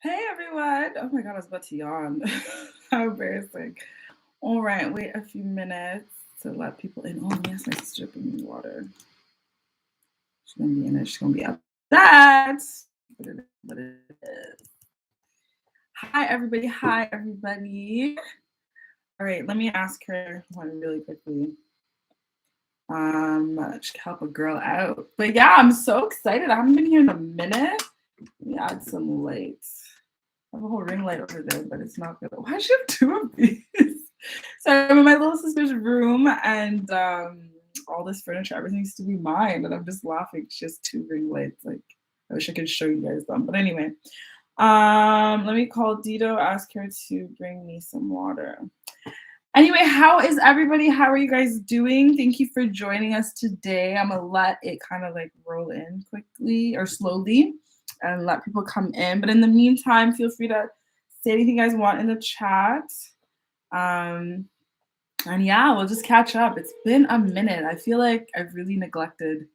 Hey everyone! Oh my god, I was about to yawn. How embarrassing. All right, wait a few minutes to let people in. Oh, yes, my sister bring me water. She's gonna be in it. She's gonna be upset. But it is. Hi everybody. Hi everybody. All right, let me ask her one really quickly. Just help a girl out. But yeah, I'm so excited. I haven't been here in a minute. Let me add some lights. I have a whole ring light over there, but it's not good. Why should I have two of these? So I'm in my little sister's room, and all this furniture, everything used to be mine, and I'm just laughing. It's just two ring lights. Like, I wish I could show you guys them. But anyway, let me call Dido, ask her to bring me some water. Anyway, how is everybody? How are you guys doing? Thank you for joining us today. I'm gonna let it kind of like roll in quickly or slowly and let people come in. But in the meantime, feel free to say anything you guys want in the chat. Um, and yeah, we'll just catch up. It's been a minute. I feel like I've really neglected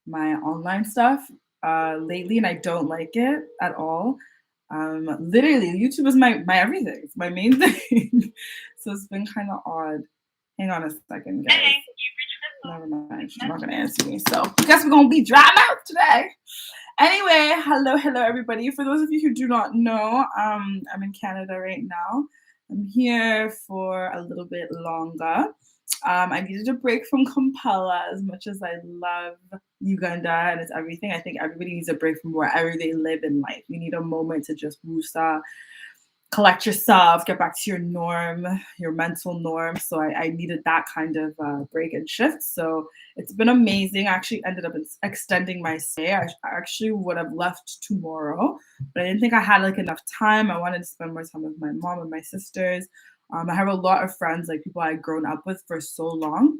my online stuff lately, and I don't like it at all. Literally, YouTube is my everything. It's my main thing. So it's been kind of odd. Hang on a second, guys. Never mind. She's not gonna answer me. So I guess we're gonna be dry mouth today. Anyway, hello, everybody. For those of you who do not know, I'm in Canada right now. I'm here for a little bit longer. I needed a break from Kampala as much as I love Uganda and it's everything. I think everybody needs a break from wherever they live in life. You need a moment to just woosah, collect yourself, get back to your norm, your mental norm. So I needed that kind of break and shift. So it's been amazing. I actually ended up extending my stay. I actually would have left tomorrow, but I didn't think I had like enough time. I wanted to spend more time with my mom and my sisters. I have a lot of friends, like people I've grown up with for so long.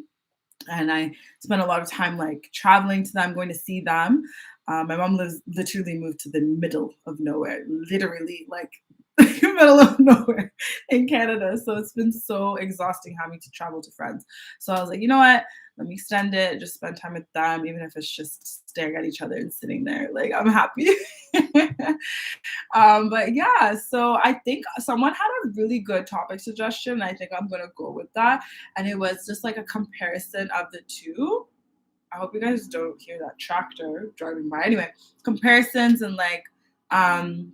And I spent a lot of time like traveling to them, going to see them. My mom lives literally moved to the middle of nowhere, literally like middle of nowhere in Canada. So it's been so exhausting having to travel to friends. So I was like, you know what? Let me extend it, just spend time with them, even if it's just staring at each other and sitting there. Like I'm happy. But yeah, so I think someone had a really good topic suggestion. I think I'm gonna go with that. And it was just like a comparison of the two. I hope you guys don't hear that tractor driving by. Anyway, comparisons and like um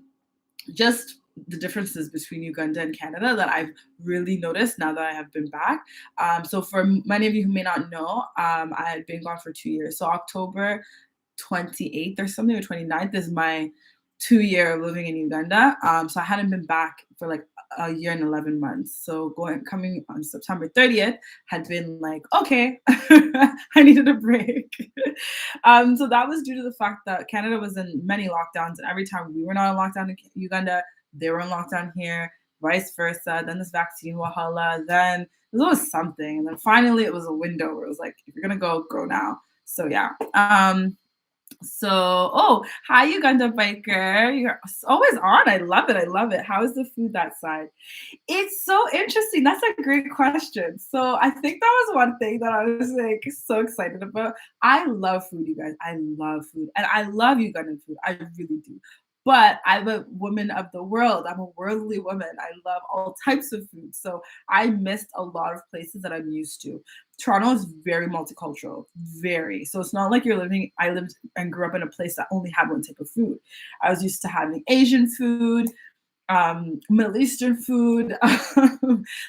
just the differences between Uganda and Canada that I've really noticed now that I have been back. So for many of you who may not know, I had been gone for 2 years. So October 28th or something, or 29th is my 2 year of living in Uganda. So I hadn't been back for like a year and 11 months. So coming on September 30th had been like, okay, I needed a break. So that was due to the fact that Canada was in many lockdowns, and every time we were not in lockdown in Uganda, they were in lockdown here, vice versa. Then this vaccine wahala, then there was something, and then finally it was a window where it was like, if you're gonna go, go now. So yeah. Oh, hi, Uganda biker. You're always on. I love it. I love it. How is the food that side? It's so interesting. That's a great question. So I think that was one thing that I was like so excited about. I love food, you guys. I love food. And I love Ugandan food. I really do. But I'm a woman of the world. I'm a worldly woman. I love all types of food. So I missed a lot of places that I'm used to. Toronto is very multicultural, very. So it's not like I lived and grew up in a place that only had one type of food. I was used to having Asian food, Middle Eastern food,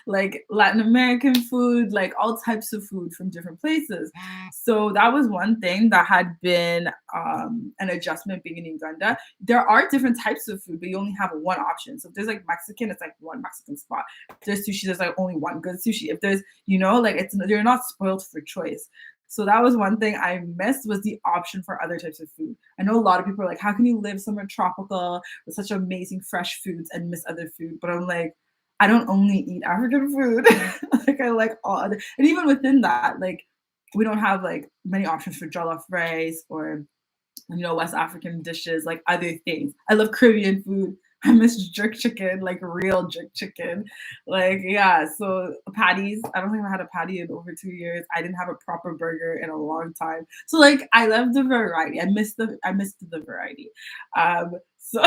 like Latin American food, like all types of food from different places. So that was one thing that had been an adjustment being in Uganda. There are different types of food, but you only have one option. So if there's like Mexican, it's like one Mexican spot. If there's sushi, there's like only one good sushi. If there's, like you're not spoiled for choice. So that was one thing I missed was the option for other types of food. I know a lot of people are like, how can you live somewhere tropical with such amazing fresh foods and miss other food? But I'm like, I don't only eat African food. Like I like all other, and even within that, like we don't have like many options for jollof rice or West African dishes, like other things. I love Caribbean food. I miss jerk chicken, like real jerk chicken. Like, yeah, so patties. I don't think I had a patty in over 2 years. I didn't have a proper burger in a long time. So like I love the variety. I missed the variety. So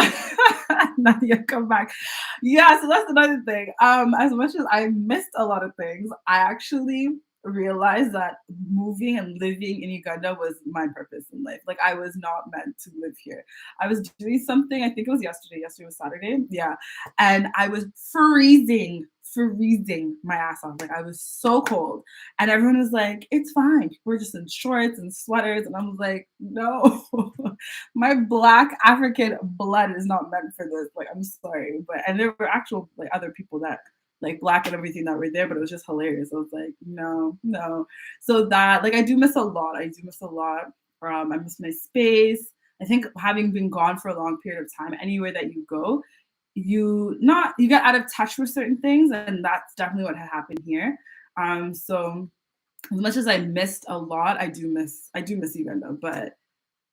Nadia, come back. Yeah, so that's another thing. As much as I missed a lot of things, I actually realized that moving and living in Uganda was my purpose in life. Like I was not meant to live here. I was doing something, I think it was yesterday. Yesterday was Saturday. Yeah. And I was freezing my ass off. Like I was so cold. And everyone was like, it's fine. We're just in shorts and sweaters. And I was like, no, my black African blood is not meant for this. Like, I'm sorry. And there were actual like other people that like black and everything that were there, but it was just hilarious. I was like, no, no. So that like I do miss a lot. I do miss a lot. I miss my space. I think having been gone for a long period of time, anywhere that you go, you get out of touch with certain things, and that's definitely what had happened here. So as much as I missed a lot, I do miss Uganda, but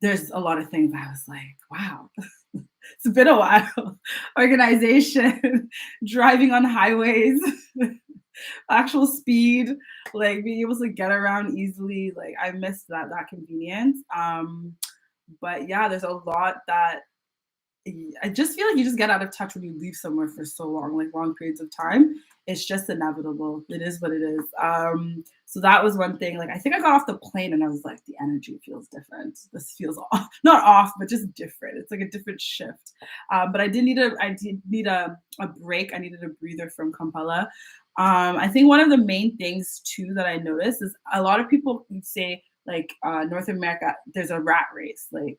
there's a lot of things I was like, wow, it's been a while. Organization, driving on highways, actual speed, like being able to get around easily. Like I missed that convenience. But yeah, there's a lot that I just feel like you just get out of touch when you leave somewhere for so long, like long periods of time. It's just inevitable. It is what it is. So that was one thing. Like I think I got off the plane and I was like, the energy feels different. This feels off, not off, but just different. It's like a different shift. But I did need a break. I needed a breather from Kampala. I think one of the main things too that I noticed is a lot of people say like North America, there's a rat race. Like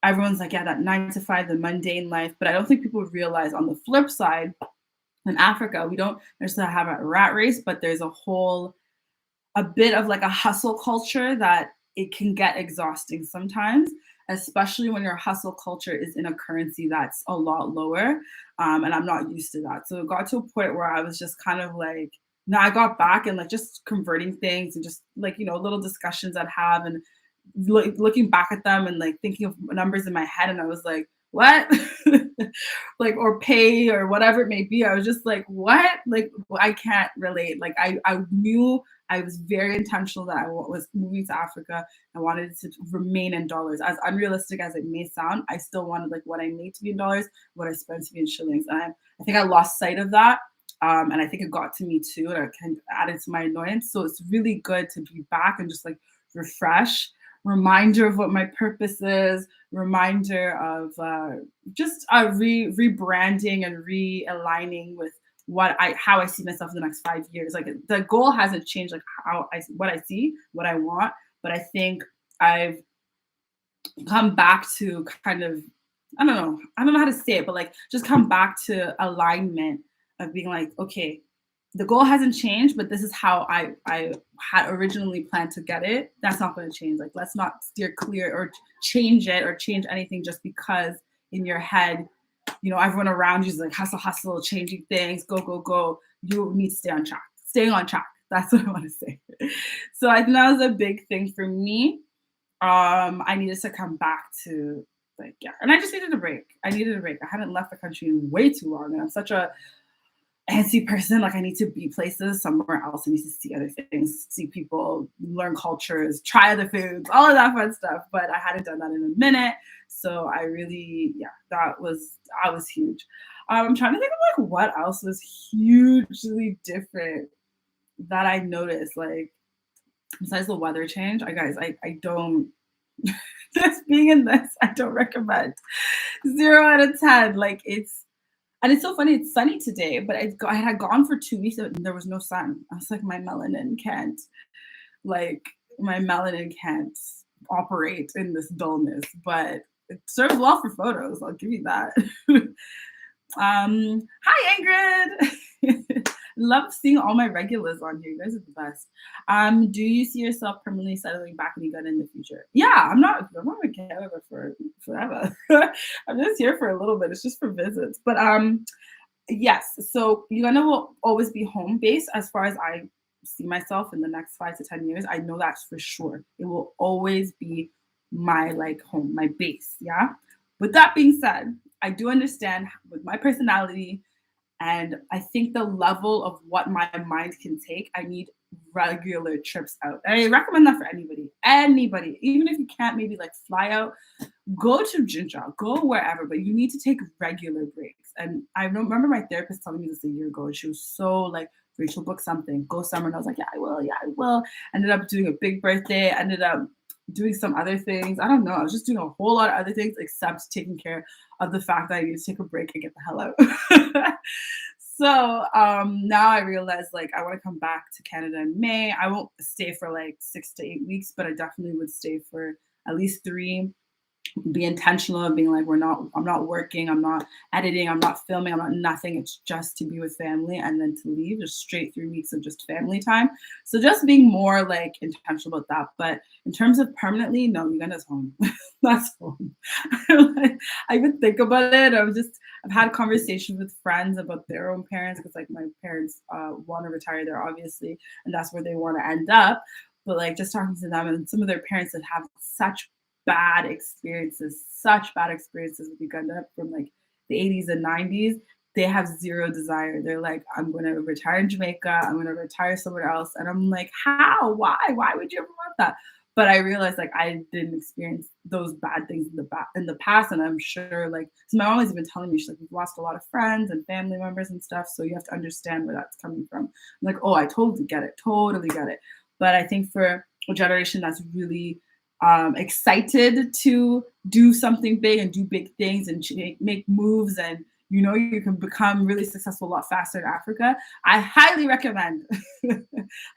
everyone's like, yeah, that 9 to 5, the mundane life. But I don't think people realize on the flip side, in Africa, we don't necessarily have a rat race, but there's a bit of like a hustle culture that it can get exhausting sometimes, especially when your hustle culture is in a currency that's a lot lower. And I'm not used to that. So it got to a point where I was just kind of like, now I got back and like just converting things and just like, little discussions I'd have and looking back at them and like thinking of numbers in my head. And I was like, what? Like, or pay or whatever it may be. I was just like, what? Like, I can't relate. Like, I knew I was very intentional that I was moving to Africa. I wanted it to remain in dollars. As unrealistic as it may sound, I still wanted like what I made to be in dollars, what I spent to be in shillings. And I think I lost sight of that. And I think it got to me too, and it kind of added to my annoyance. So it's really good to be back and just like refresh, reminder of what my purpose is, reminder of just rebranding and realigning with how I see myself in the next 5 years. Like the goal hasn't changed, like what I see, what I want, but I think I've come back to kind of, I don't know how to say it, but like just come back to alignment of being like, okay, the goal hasn't changed, but this is how I had originally planned to get it. That's not going to change. Like, let's not steer clear or change it or change anything just because in your head, everyone around you is like hustle, changing things, go. You need to stay on track. Staying on track. That's what I want to say. So I think that was a big thing for me. I needed to come back to like, yeah. And I just needed a break. I hadn't left the country in way too long. And I'm such a antsy person. Like I need to be places somewhere else. I need to see other things, see people, learn cultures, try other foods, all of that fun stuff. But I hadn't done that in a minute. So I really, that was huge. I'm trying to think of like what else was hugely different that I noticed. Like besides the weather change, I don't just being in this, I don't recommend. 0 out of 10. Like and it's so funny, it's sunny today, but I had gone for 2 weeks and there was no sun. I was like, like, my melanin can't operate in this dullness, but it serves well for photos. I'll give you that. Hi, Ingrid. Love seeing all my regulars on here. You guys are the best. Do you see yourself permanently settling back in Uganda in the future? Yeah, I'm not in Canada for forever. I'm just here for a little bit. It's just for visits. But yes, so Uganda will always be home base as far as I see myself in the next 5 to 10 years. I know that's for sure. It will always be my like home, my base. Yeah. With that being said, I do understand with my personality, and I think the level of what my mind can take, I need regular trips out. And I recommend that for anybody, even if you can't maybe like fly out, go to Jinja, go wherever, but you need to take regular breaks. And I remember my therapist telling me this a year ago, and she was so like, Rachel, book something, go somewhere. And I was like, yeah, I will. Ended up doing a big birthday, ended up doing some other things. I don't know. I was just doing a whole lot of other things except taking care of the fact that I need to take a break and get the hell out. So now I realize like I want to come back to Canada in May. I won't stay for like 6 to 8 weeks, but I definitely would stay for at least 3, be intentional of being like, I'm not working, I'm not editing, I'm not filming, I'm not nothing. It's just to be with family and then to leave, just straight 3 weeks of just family time. So just being more like intentional about that. But in terms of permanently, no, Uganda's home. That's home. I even think about it. I've had conversations with friends about their own parents, because like my parents want to retire there, obviously, and that's where they want to end up. But like just talking to them and some of their parents that have such such bad experiences with Uganda from like the 80s and 90s, they have zero desire. They're like, I'm going to retire in Jamaica. I'm going to retire somewhere else. And I'm like, how? Why? Why would you ever want that? But I realized like I didn't experience those bad things in the past, and I'm sure like, so my mom has been telling me, she's like, we've lost a lot of friends and family members and stuff, so you have to understand where that's coming from. I'm like, oh, I totally get it, But I think for a generation that's really excited to do something big and do big things and make moves, and you can become really successful a lot faster in Africa, I highly recommend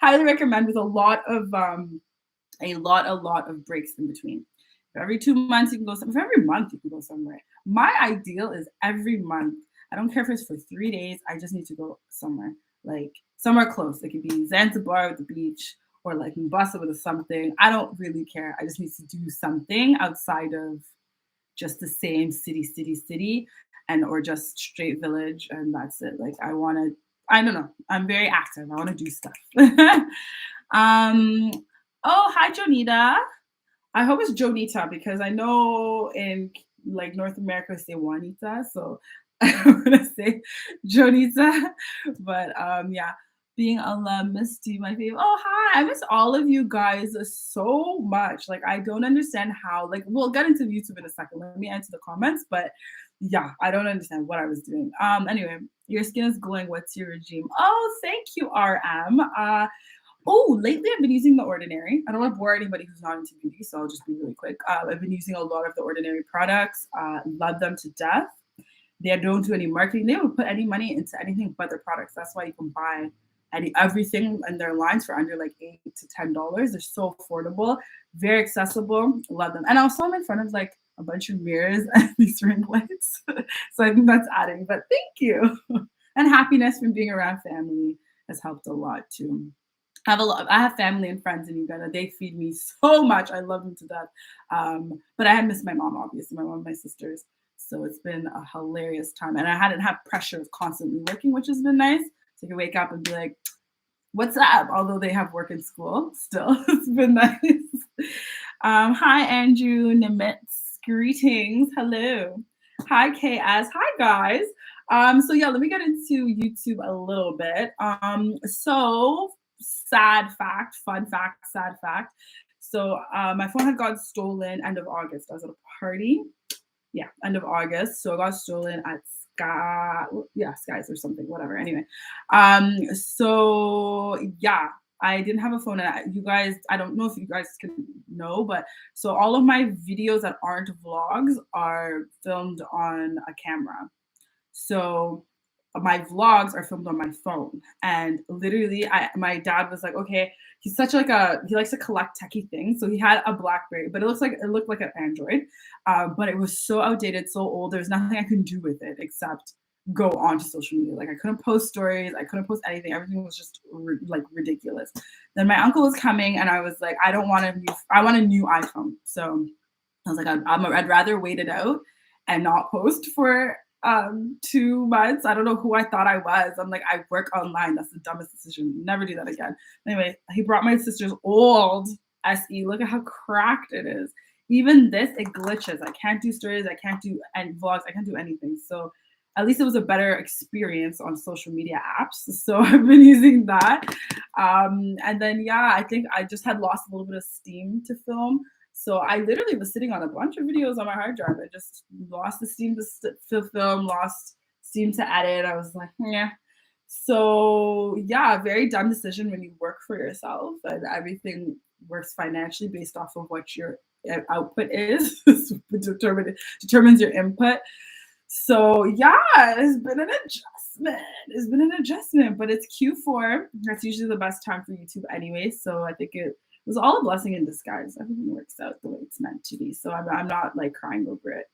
highly recommend, with a lot of breaks in between. If every 2 months you can go somewhere, if every month you can go somewhere. My ideal is every month. I don't care if it's for 3 days, I just need to go somewhere, like somewhere close. It could be Zanzibar with the beach, or like Mombasa with something. I don't really care. I just need to do something outside of just the same city, and or just straight village, and that's it. Like I don't know. I'm very active. I want to do stuff. Oh, hi, Jonita. I hope it's Jonita, because I know in like North America say Juanita, so I'm gonna say Jonita. But yeah, being alum, Misty, my favorite. Oh, hi, I miss all of you guys so much. Like I don't understand how. Like we'll get into YouTube in a second. Let me answer the comments, but yeah, I don't understand what I was doing. Anyway, your skin is glowing. What's your regime? Oh, thank you, RM. Oh, lately I've been using The Ordinary. I don't want to bore anybody who's not into beauty, so I'll just be really quick. I've been using a lot of The Ordinary products. Love them to death. They don't do any marketing. They don't put any money into anything but their products. That's why you can buy everything in their lines for under like $8 to $10. They're so affordable, very accessible. Love them. And I saw them in front of like a bunch of mirrors and these ring lights. So I think that's adding. But thank you. And happiness from being around family has helped a lot too. I have family and friends in Uganda. They feed me so much. I love them to death. But I had missed my mom, obviously, my mom and my sisters. So it's been a hilarious time. And I hadn't had pressure of constantly working, which has been nice. So I can wake up and be like, what's up? Although they have work in school still. It's been nice. Hi, Andrew Nimitz. Greetings. Hello. Hi, KS. Hi, guys. So yeah, let me get into YouTube a little bit. So sad fact, fun fact, sad fact. So my phone had got stolen end of August. I was at a party. Yeah, end of August. So it got stolen at Skies or something, whatever. Anyway. So yeah, I didn't have a phone. And you guys, I don't know if you guys can know, but so all of my videos that aren't vlogs are filmed on a camera. So my vlogs are filmed on my phone, and literally my dad was like, okay, he's such like he likes to collect techie things, so he had a BlackBerry, but it looked like an Android, but it was so outdated, so old. There's nothing I could do with it except go onto social media. Like I couldn't post stories, I couldn't post anything. Everything was just like ridiculous. Then my uncle was coming, and I was like, I want a new iPhone. So I was like, I'd rather wait it out and not post for 2 months. I don't know who I thought I was. I'm like, I work online. That's the dumbest decision. Never do that again. Anyway, he brought my sister's old SE. Look at how cracked it is. even this, it glitches. I can't do stories, I can't do any vlogs, I can't do anything. So at least it was a better experience on social media apps. So I've been using that. And then, yeah, I think I just had lost a little bit of steam to film. So I literally was sitting on a bunch of videos on my hard drive. I just lost the steam to film, lost steam to edit. I was like, yeah. So yeah, very dumb decision when you work for yourself and everything works financially based off of what your output is. Determines your input. So yeah, it's been an adjustment. It's been an adjustment, but it's Q4. That's usually the best time for YouTube anyway. So I think it was all a blessing in disguise. Everything works out the way it's meant to be. So I'm not like crying over it.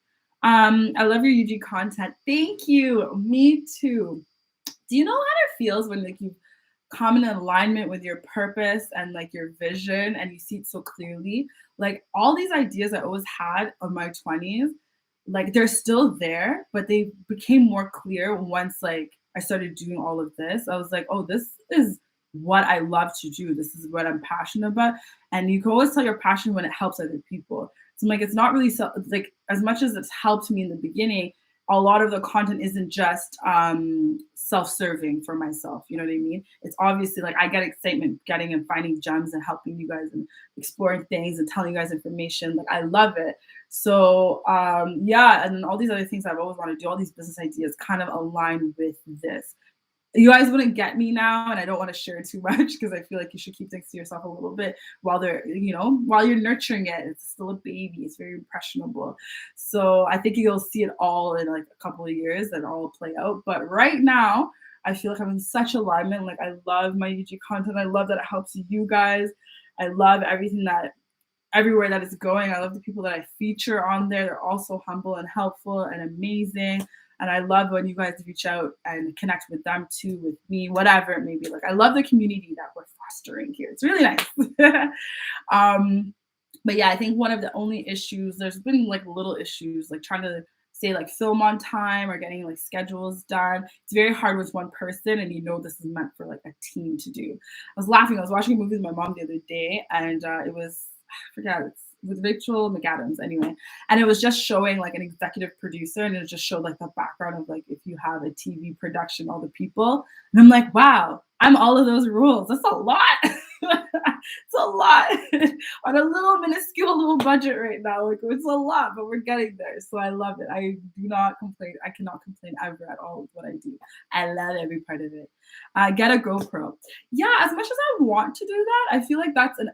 I love your UG content. Thank you. Me too. Do you know how it feels when like you come in alignment with your purpose and like your vision and you see it so clearly? Like all these ideas I always had of my 20s, like they're still there, but they became more clear once like I started doing all of this. I was like, oh, this is what I love to do. This is what I'm passionate about. And you can always tell you're passionate when it helps other people. So I'm like, it's not really so like as much as it's helped me in the beginning, a lot of the content isn't just self-serving for myself. You know what I mean? It's obviously like I get excitement getting and finding gems and helping you guys and exploring things and telling you guys information. Like I love it. So yeah, and all these other things I've always wanted to do, all these business ideas kind of align with this. You guys wouldn't get me now, and I don't want to share too much because I feel like you should keep things to yourself a little bit while they're, while you're nurturing it. It's still a baby. It's very impressionable. So I think you'll see it all in like a couple of years and all play out. But right now, I feel like I'm in such alignment. Like I love my UG content. I love that it helps you guys. I love everywhere that it's going. I love the people that I feature on there. They're all so humble and helpful and amazing. And I love when you guys reach out and connect with them too, with me, whatever it may be. Like I love the community that we're fostering here. It's really nice. But yeah, I think one of the only issues, there's been like little issues, like trying to say like film on time or getting like schedules done. It's very hard with one person, and this is meant for like a team to do. I was laughing. I was watching a movie with my mom the other day, and it was, I forget, it's with Rachel McAdams anyway. And it was just showing like an executive producer, and it just showed like the background of like if you have a TV production, all the people. And I'm like, wow, I'm all of those rules. That's a lot. It's a lot on a little minuscule little budget right now. Like it's a lot, but we're getting there. So I love it. I do not complain. I cannot complain ever at all with what I do. I love every part of it. Get a GoPro. Yeah, as much as I want to do that, I feel like that's an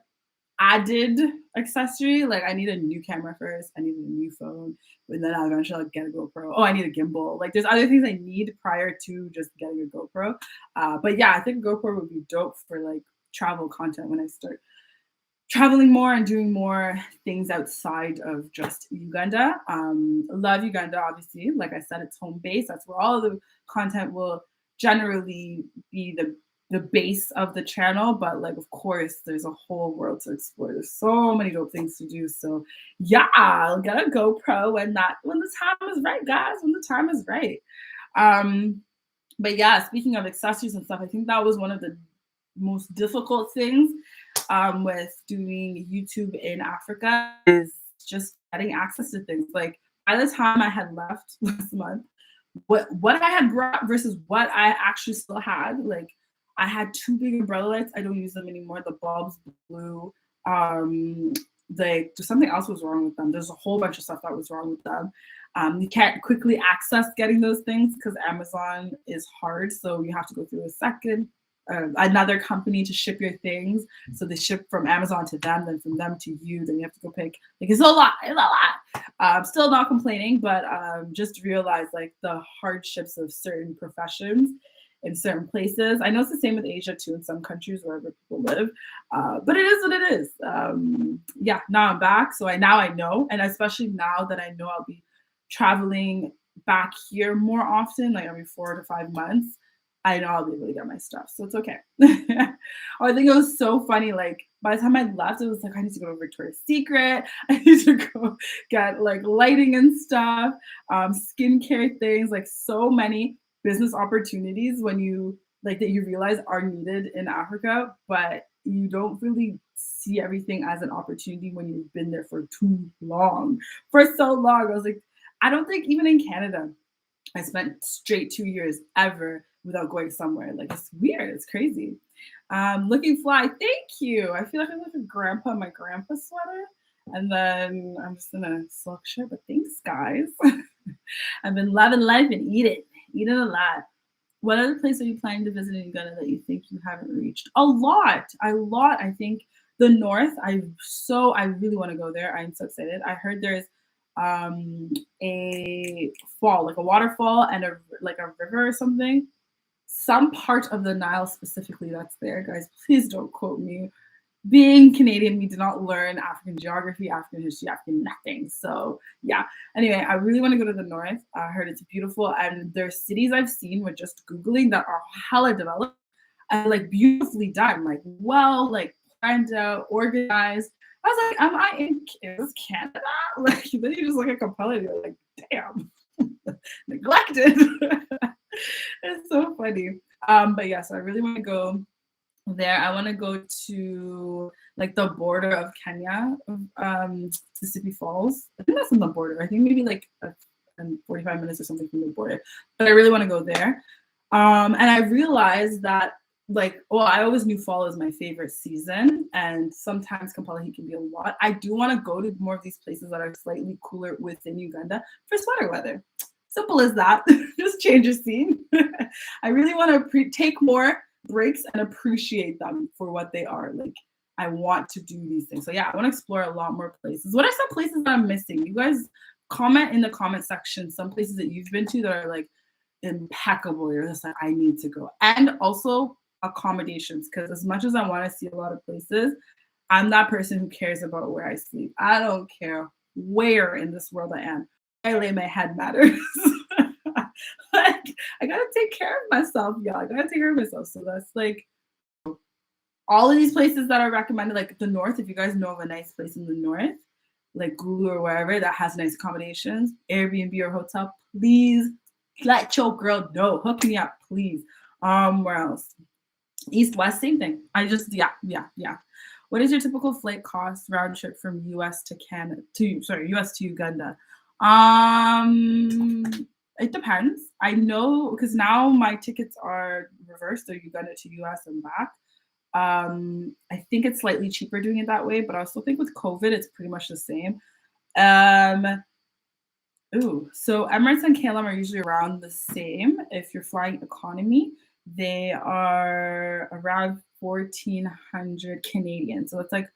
added accessory. Like I need a new camera first, I need a new phone, and then I'll eventually get a GoPro. Oh, I need a gimbal. Like there's other things I need prior to just getting a GoPro. But yeah, I think GoPro would be dope for like travel content when I start traveling more and doing more things outside of just Uganda. Love Uganda, obviously. Like I said, it's home base. That's where all of the content will generally be the base of the channel, but like of course there's a whole world to explore. There's so many dope things to do. So yeah, I'll get a GoPro when the time is right, guys. When the time is right. But yeah, speaking of accessories and stuff, I think that was one of the most difficult things with doing YouTube in Africa is just getting access to things. Like by the time I had left last month, what I had brought versus what I actually still had, like I had 2 big umbrella lights. I don't use them anymore. The bulbs blew. Like something else was wrong with them. There's a whole bunch of stuff that was wrong with them. You can't quickly access getting those things because Amazon is hard. So you have to go through another company to ship your things. So they ship from Amazon to them, then from them to you. Then you have to go pick. Like it's a lot. It's a lot. I'm still not complaining, but just realize like the hardships of certain professions in certain places. I know it's the same with Asia too, in some countries wherever people live. But it is what it is. Yeah, now I'm back. So now I know. And especially now that I know I'll be traveling back here more often, like every 4 to 5 months, I know I'll be able to get my stuff. So it's okay. I think it was so funny. Like by the time I left, it was like, I need to go to Victoria's Secret. I need to go get like lighting and stuff, skincare things, like so many business opportunities when you like that you realize are needed in Africa, but you don't really see everything as an opportunity when you've been there for too long. For so long. I was like, I don't think even in Canada, I spent straight 2 years ever without going somewhere. Like it's weird. It's crazy. Looking fly. Thank you. I feel like I'm like a grandpa in my grandpa sweater. And then I'm just in a silk shirt. But thanks, guys. I've been loving life and eating a lot. What other place are you planning to visit in Uganda that you think you haven't reached? A lot, a lot. I think the north. I really want to go there. I'm so excited. I heard there's a fall, like a waterfall, and a like a river or something. Some part of the Nile specifically that's there, guys. Please don't quote me. Being Canadian, we did not learn African geography, African history, African nothing. So yeah. Anyway, I really want to go to the north. I heard it's beautiful, and there's cities I've seen with just googling that are hella developed and like beautifully done, like well, like planned out, organized. I was like, am I in is this Canada? Like then you just look at Capella and you're like, damn, neglected. It's so funny. But yeah, so I really want to go there. I want to go to like the border of Kenya, Mississippi Falls. I think that's on the border. I think maybe like 45 minutes or something from the border. But I really want to go there. And I realized that I always knew fall is my favorite season, and sometimes Kampala heat can be a lot. I do want to go to more of these places that are slightly cooler within Uganda for sweater weather. Simple as that. Just change your scene. I really want to take more breaks and appreciate them for what they are. Like I want to do these things. So yeah, I want to explore a lot more places. What are some places that I'm missing? You guys comment in the comment section some places that you've been to that are like impeccable. You're just like, I need to go. And also accommodations, because as much as I want to see a lot of places, I'm that person who cares about where I sleep. I don't care where in this world I am. I lay my head matters. Like I gotta take care of myself, y'all. I gotta take care of myself. So that's like all of these places that are recommended, like the north. If you guys know of a nice place in the north, like Gulu or wherever that has nice accommodations, Airbnb or hotel, please let your girl know. Hook me up, please. Where else? East, west, same thing. Yeah. What is your typical flight cost round trip from US to US to Uganda? It depends. I know because now my tickets are reversed. They're Uganda to US and back. I think it's slightly cheaper doing it that way, but I also think with COVID, it's pretty much the same. So Emirates and KLM are usually around the same. If you're flying economy, they are around 1,400 Canadian. So it's like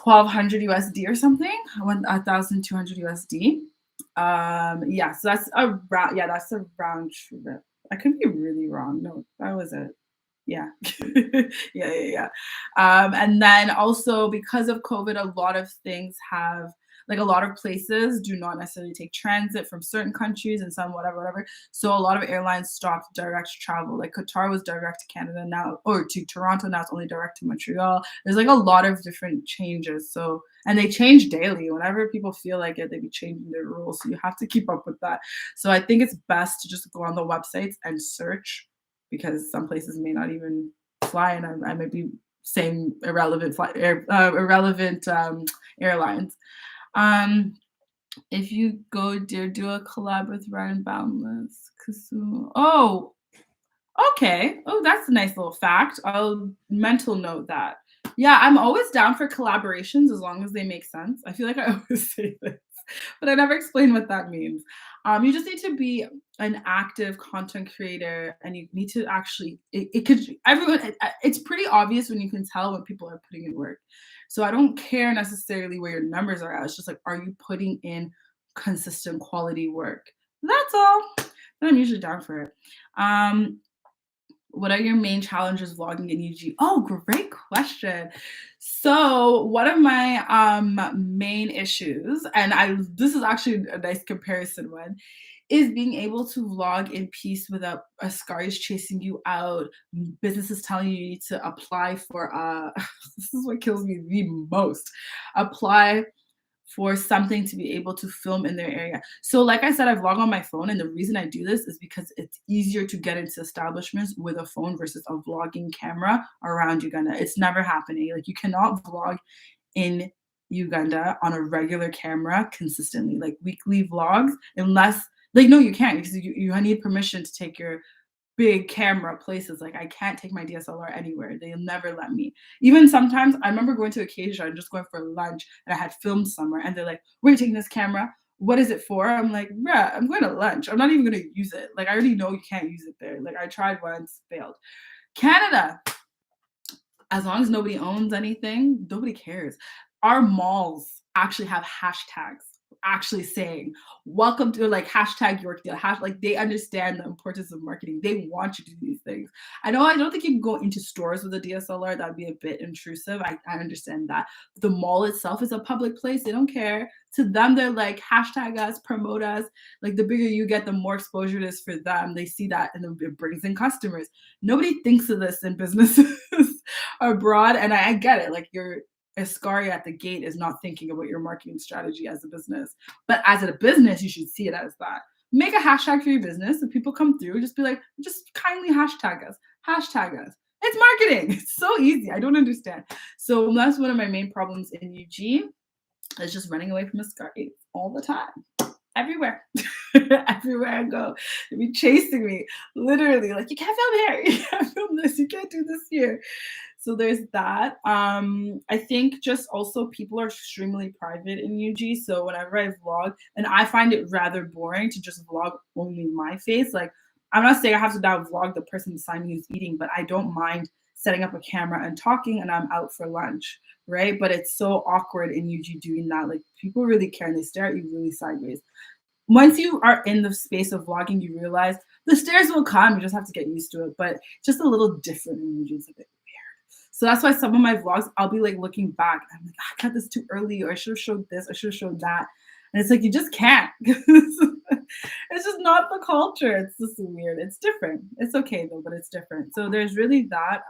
1,200 USD or something, 1,200 USD. So that's a round trip. I could be really wrong. No, that was it. Yeah. Yeah. And then also because of COVID, a lot of things have like a lot of places do not necessarily take transit from certain countries and some whatever. So a lot of airlines stopped direct travel. Like Qatar was direct to Canada now, or to Toronto now. It's only direct to Montreal. There's like a lot of different changes. So and they change daily. Whenever people feel like it, they be changing their rules. So you have to keep up with that. So I think it's best to just go on the websites and search, because some places may not even fly, and I might be saying irrelevant airlines. If you go, dear, do a collab with Ryan Boundless. Oh, okay. Oh, that's a nice little fact. I'll mental note that. Yeah, I'm always down for collaborations as long as they make sense. I feel like I always say this, but I never explain what that means. You just need to be an active content creator, and you need to actually. It's pretty obvious when you can tell when people are putting in work. So I don't care necessarily where your numbers are at. It's just like, are you putting in consistent quality work? That's all. And I'm usually down for it. What are your main challenges vlogging in UG? Oh, great question. So one of my main issues, and this is actually a nice comparison one, is being able to vlog in peace without scars chasing you out, businesses telling you need to apply for this is what kills me the most. Apply for something to be able to film in their area. So like I said, I vlog on my phone, and the reason I do this is because it's easier to get into establishments with a phone versus a vlogging camera around Uganda. It's never happening. Like you cannot vlog in Uganda on a regular camera consistently, like weekly vlogs, unless like no, you can't because you need permission to take your big camera places. Like I can't take my DSLR anywhere. They'll never let me. Even sometimes I remember going to Acacia and just going for lunch and I had filmed somewhere and they're like, "We're taking this camera. What is it for?" I'm like, "Bruh, I'm going to lunch. I'm not even gonna use it. Like I already know you can't use it there. Like I tried once, failed." Canada, as long as nobody owns anything, nobody cares. Our malls actually have hashtags actually saying welcome to like hashtag Yorkdale like they understand the importance of marketing. They want you to do these things. I don't think you can go into stores with a DSLR. That'd be a bit intrusive. I understand that. The mall itself is a public place. They don't care. To them, they're like hashtag us, promote us. Like the bigger you get, the more exposure it is for them. They see that and it brings in customers. Nobody thinks of this in businesses abroad. And I get it. Like your Ascari at the gate is not thinking about your marketing strategy as a business. But as a business, you should see it as that. Make a hashtag for your business. If people come through, just be like, just kindly hashtag us. Hashtag us. It's marketing. It's so easy. I don't understand. So that's one of my main problems in Eugene. Is just running away from Ascari all the time. Everywhere. Everywhere I go. They'll be chasing me. Literally, like, you can't film here. You can't film this. You can't do this here. So there's that. I think just also people are extremely private in UG. So whenever I vlog, and I find it rather boring to just vlog only my face. Like, I'm not saying I have to now vlog the person beside me who's eating, but I don't mind setting up a camera and talking and I'm out for lunch, right? But it's so awkward in UG doing that. Like people really care and they stare at you really sideways. Once you are in the space of vlogging, you realize the stares will come. You just have to get used to it. But just a little different in UG. It's a bit weird. So that's why some of my vlogs, I'll be like looking back. I'm like, I got this too early, or I should have showed this, I should have showed that. And it's like, you just can't. It's just not the culture. It's just weird. It's different. It's okay though, but it's different. So there's really that.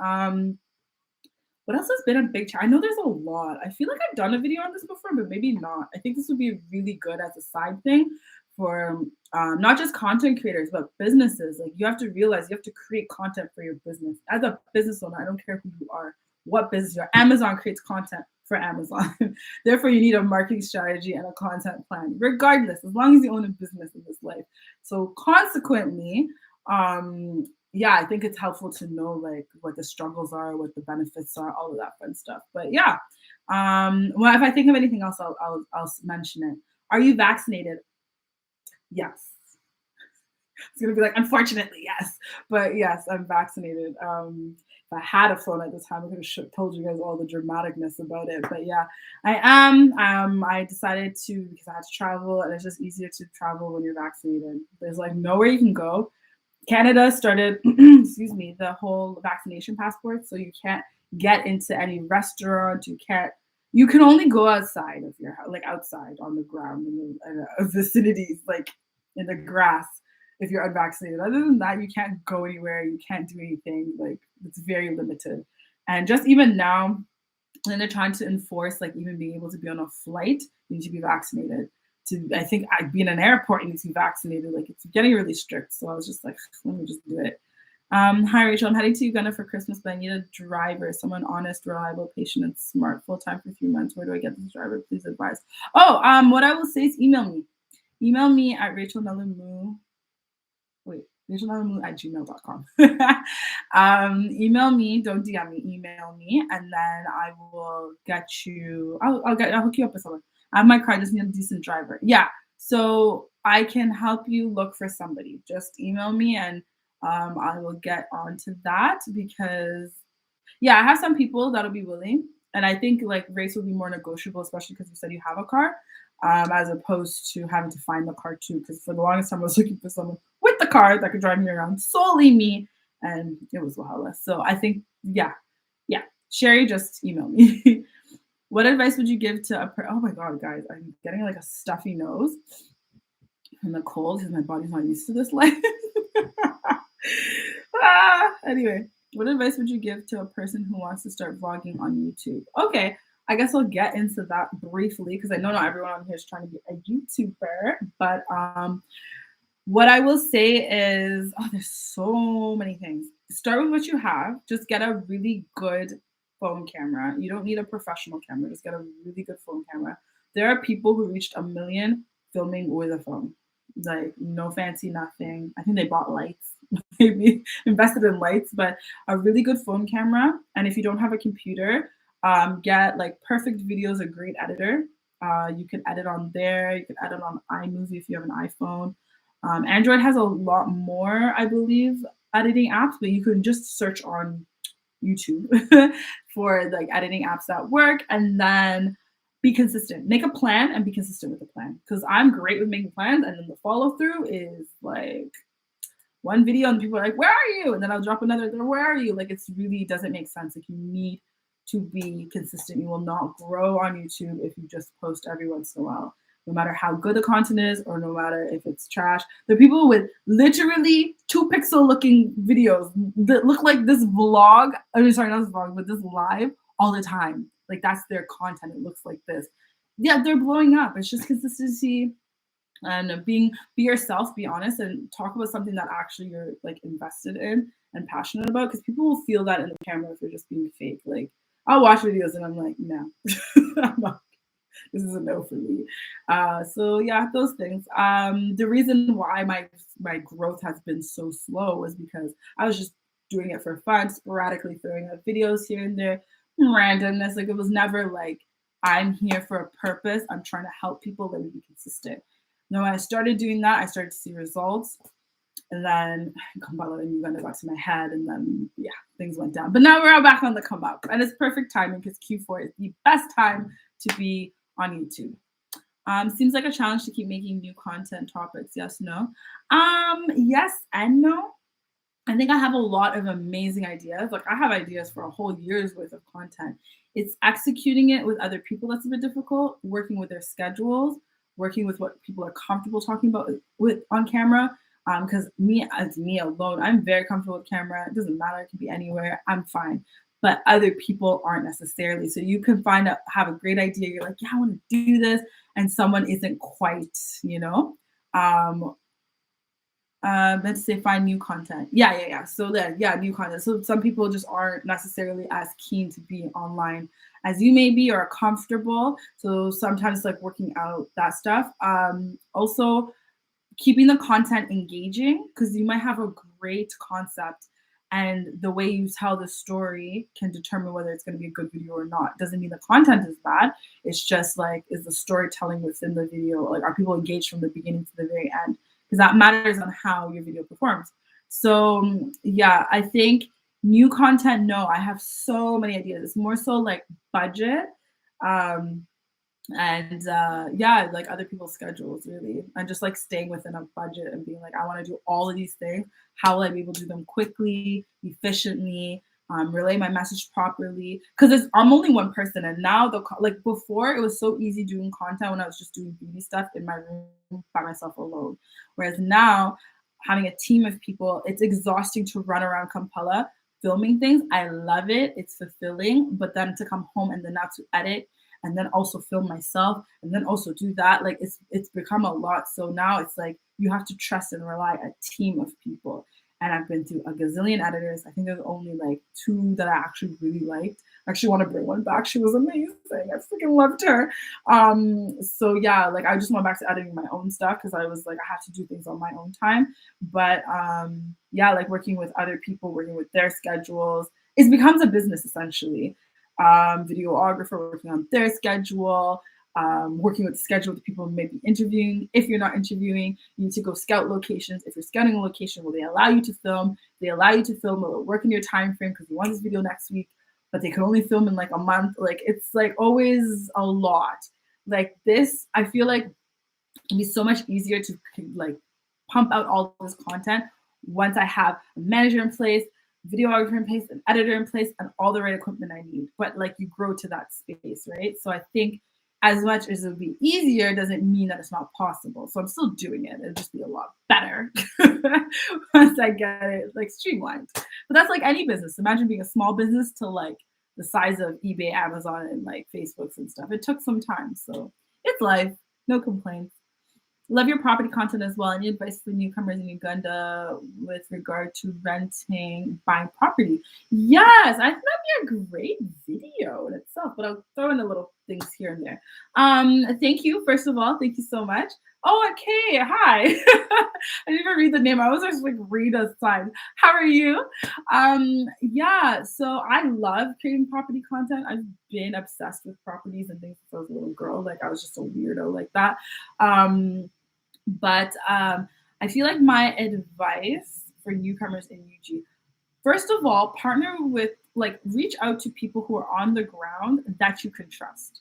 What else has been a big challenge? I know there's a lot. I feel like I've done a video on this before, but maybe not. I think this would be really good as a side thing for not just content creators, but businesses. Like you have to realize you have to create content for your business. As a business owner, I don't care who you are, what business you are. Amazon creates content for Amazon. Therefore, you need a marketing strategy and a content plan, regardless, as long as you own a business in this life. So consequently, yeah, I think it's helpful to know like what the struggles are, what the benefits are, all of that fun stuff. But yeah, well, if I think of anything else, I'll mention it. Are you vaccinated? Yes. It's gonna be like, unfortunately, yes, but yes, I'm vaccinated. If I had a phone at the time, I could have told you guys all the dramaticness about it. But yeah, I am. I decided to because I had to travel, and it's just easier to travel when you're vaccinated. There's like nowhere you can go. Canada started, excuse me, the whole vaccination passport, so you can't get into any restaurant. You can only go outside of your house, like outside on the ground in the vicinities, like in the grass, if you're unvaccinated. Other than that, you can't go anywhere. You can't do anything. Like it's very limited. And just even now, when they're trying to enforce, like even being able to be on a flight, you need to be vaccinated. I think I'd be in an airport and need to be vaccinated. Like it's getting really strict. So I was just like, let me just do it. Hi Rachel, I'm heading to Uganda for Christmas, but I need a driver, someone honest, reliable, patient, and smart, full time for 3 months. Where do I get this driver? Please advise. Oh, what I will say is email me. Email me at rachaelnalumu. Wait, rachaelnalumu@gmail.com. Email me, don't DM me, email me, and then I will get you. I'll hook you up with someone. I have my car, I just need a decent driver. Yeah, so I can help you look for somebody. Just email me and I will get onto that because, yeah, I have some people that'll be willing. And I think like race will be more negotiable, especially because you said you have a car, as opposed to having to find the car too. Because for the longest time, I was looking for someone with the car that could drive me around, solely me. And it was Wahala. So I think, yeah. Sherry, just email me. What advice would you give to oh my God, guys, I'm getting like a stuffy nose from the cold because my body's not used to this life. Anyway, what advice would you give to a person who wants to start vlogging on YouTube? Okay, I guess I'll get into that briefly because I know not everyone on here is trying to be a YouTuber, but what I will say is, oh, there's so many things. Start with what you have. Just get a really good phone camera. You don't need a professional camera. Just get a really good phone camera. There are people who reached a million filming with a phone. Like no fancy nothing. I think they bought lights, maybe invested in lights, but a really good phone camera. And if you don't have a computer, get like Perfect Video is a great editor. You can edit on there. You can edit on iMovie if you have an iPhone. Android has a lot more, I believe, editing apps, but you can just search on YouTube for like editing apps that work, and then be consistent. Make a plan and be consistent with the plan. Because I'm great with making plans, and then the follow through is like one video, and people are like, "Where are you?" And then I'll drop another. Where are you? Like it's really doesn't make sense. Like you need to be consistent. You will not grow on YouTube if you just post every once in a while. No matter how good the content is, or no matter if it's trash. There are people with literally 2 pixel looking videos that look like this vlog. I mean, sorry, not this vlog, but this live all the time. Like that's their content. It looks like this. Yeah, they're blowing up. It's just consistency and be yourself, be honest, and talk about something that actually you're like invested in and passionate about. Because people will feel that in the camera if you're just being fake. Like I'll watch videos and I'm like, no, I'm not. This is a no for me. So yeah, those things. The reason why my growth has been so slow is because I was just doing it for fun, sporadically throwing out videos here and there, randomness. Like it was never like I'm here for a purpose. I'm trying to help people. Let me be consistent. Now, when I started doing that, I started to see results. And then Kampala and Uganda got to my head, and then yeah, things went down. But now we're all back on the come up, and it's perfect timing because Q4 is the best time to be on YouTube. Seems like a challenge to keep making new content topics. Yes, no. Yes and no. I think I have a lot of amazing ideas. Like I have ideas for a whole year's worth of content. It's executing it with other people that's a bit difficult, working with their schedules, working with what people are comfortable talking about with on camera. Because as me alone, I'm very comfortable with camera. It doesn't matter, it can be anywhere. I'm fine. But other people aren't necessarily. So you can have a great idea. You're like, yeah, I want to do this. And someone isn't quite, let's say find new content. Yeah. So new content. So some people just aren't necessarily as keen to be online as you may be or comfortable. So sometimes like working out that stuff. Also keeping the content engaging, because you might have a great concept and the way you tell the story can determine whether it's going to be a good video or not. Doesn't mean the content is bad. It's just like, is the storytelling within the video, like are people engaged from the beginning to the very end? Because that matters on how your video performs. So yeah, I think new content, no, I have so many ideas. It's more so like budget. And yeah, like other people's schedules really, and just like staying within a budget and being like, I want to do all of these things. How will I be able to do them quickly, efficiently, relay my message properly? Because I'm only one person, and now like before it was so easy doing content when I was just doing beauty stuff in my room by myself alone, whereas now having a team of people, it's exhausting to run around Kampala filming things. I love it, it's fulfilling, but then to come home and then now to edit and then also film myself and then also do that, like it's become a lot. So now it's like you have to trust and rely a team of people. And I've been through a gazillion editors. I think there's only like 2 that I actually really liked. I actually want to bring one back. She was amazing. I freaking loved her. So yeah, like I just went back to editing my own stuff because I was like, I have to do things on my own time. But yeah, like working with other people, working with their schedules, it becomes a business essentially. Videographer working on their schedule, working with the schedule of the people who may be interviewing. If you're not interviewing, you need to go scout locations. If you're scouting a location, will they allow you to film? They allow you to film, will it work in your time frame because you want this video next week, but they can only film in like a month. Like it's like always a lot. Like this, I feel like it'd be so much easier to like pump out all this content once I have a manager in place, videographer in place, an editor in place, and all the right equipment I need. But like you grow to that space, right? So I think as much as it would be easier doesn't mean that it's not possible. So I'm still doing it. It'll just be a lot better once I get it like streamlined. But that's like any business. Imagine being a small business to like the size of eBay, Amazon, and like Facebooks and stuff. It took some time, so it's life. No complaints. Love your property content as well. Any advice for newcomers in Uganda with regard to renting, buying property? Yes, I think that'd be a great video in itself, but I'll throw in a little things here and there. Thank you, first of all. Thank you so much. Oh, okay. Hi. I didn't even read the name. I was just like read a sign. How are you? Yeah, so I love creating property content. I've been obsessed with properties and things since I was a little girl. Like I was just a weirdo like that. But I feel like my advice for newcomers in UG, first of all, partner with, like, reach out to people who are on the ground that you can trust.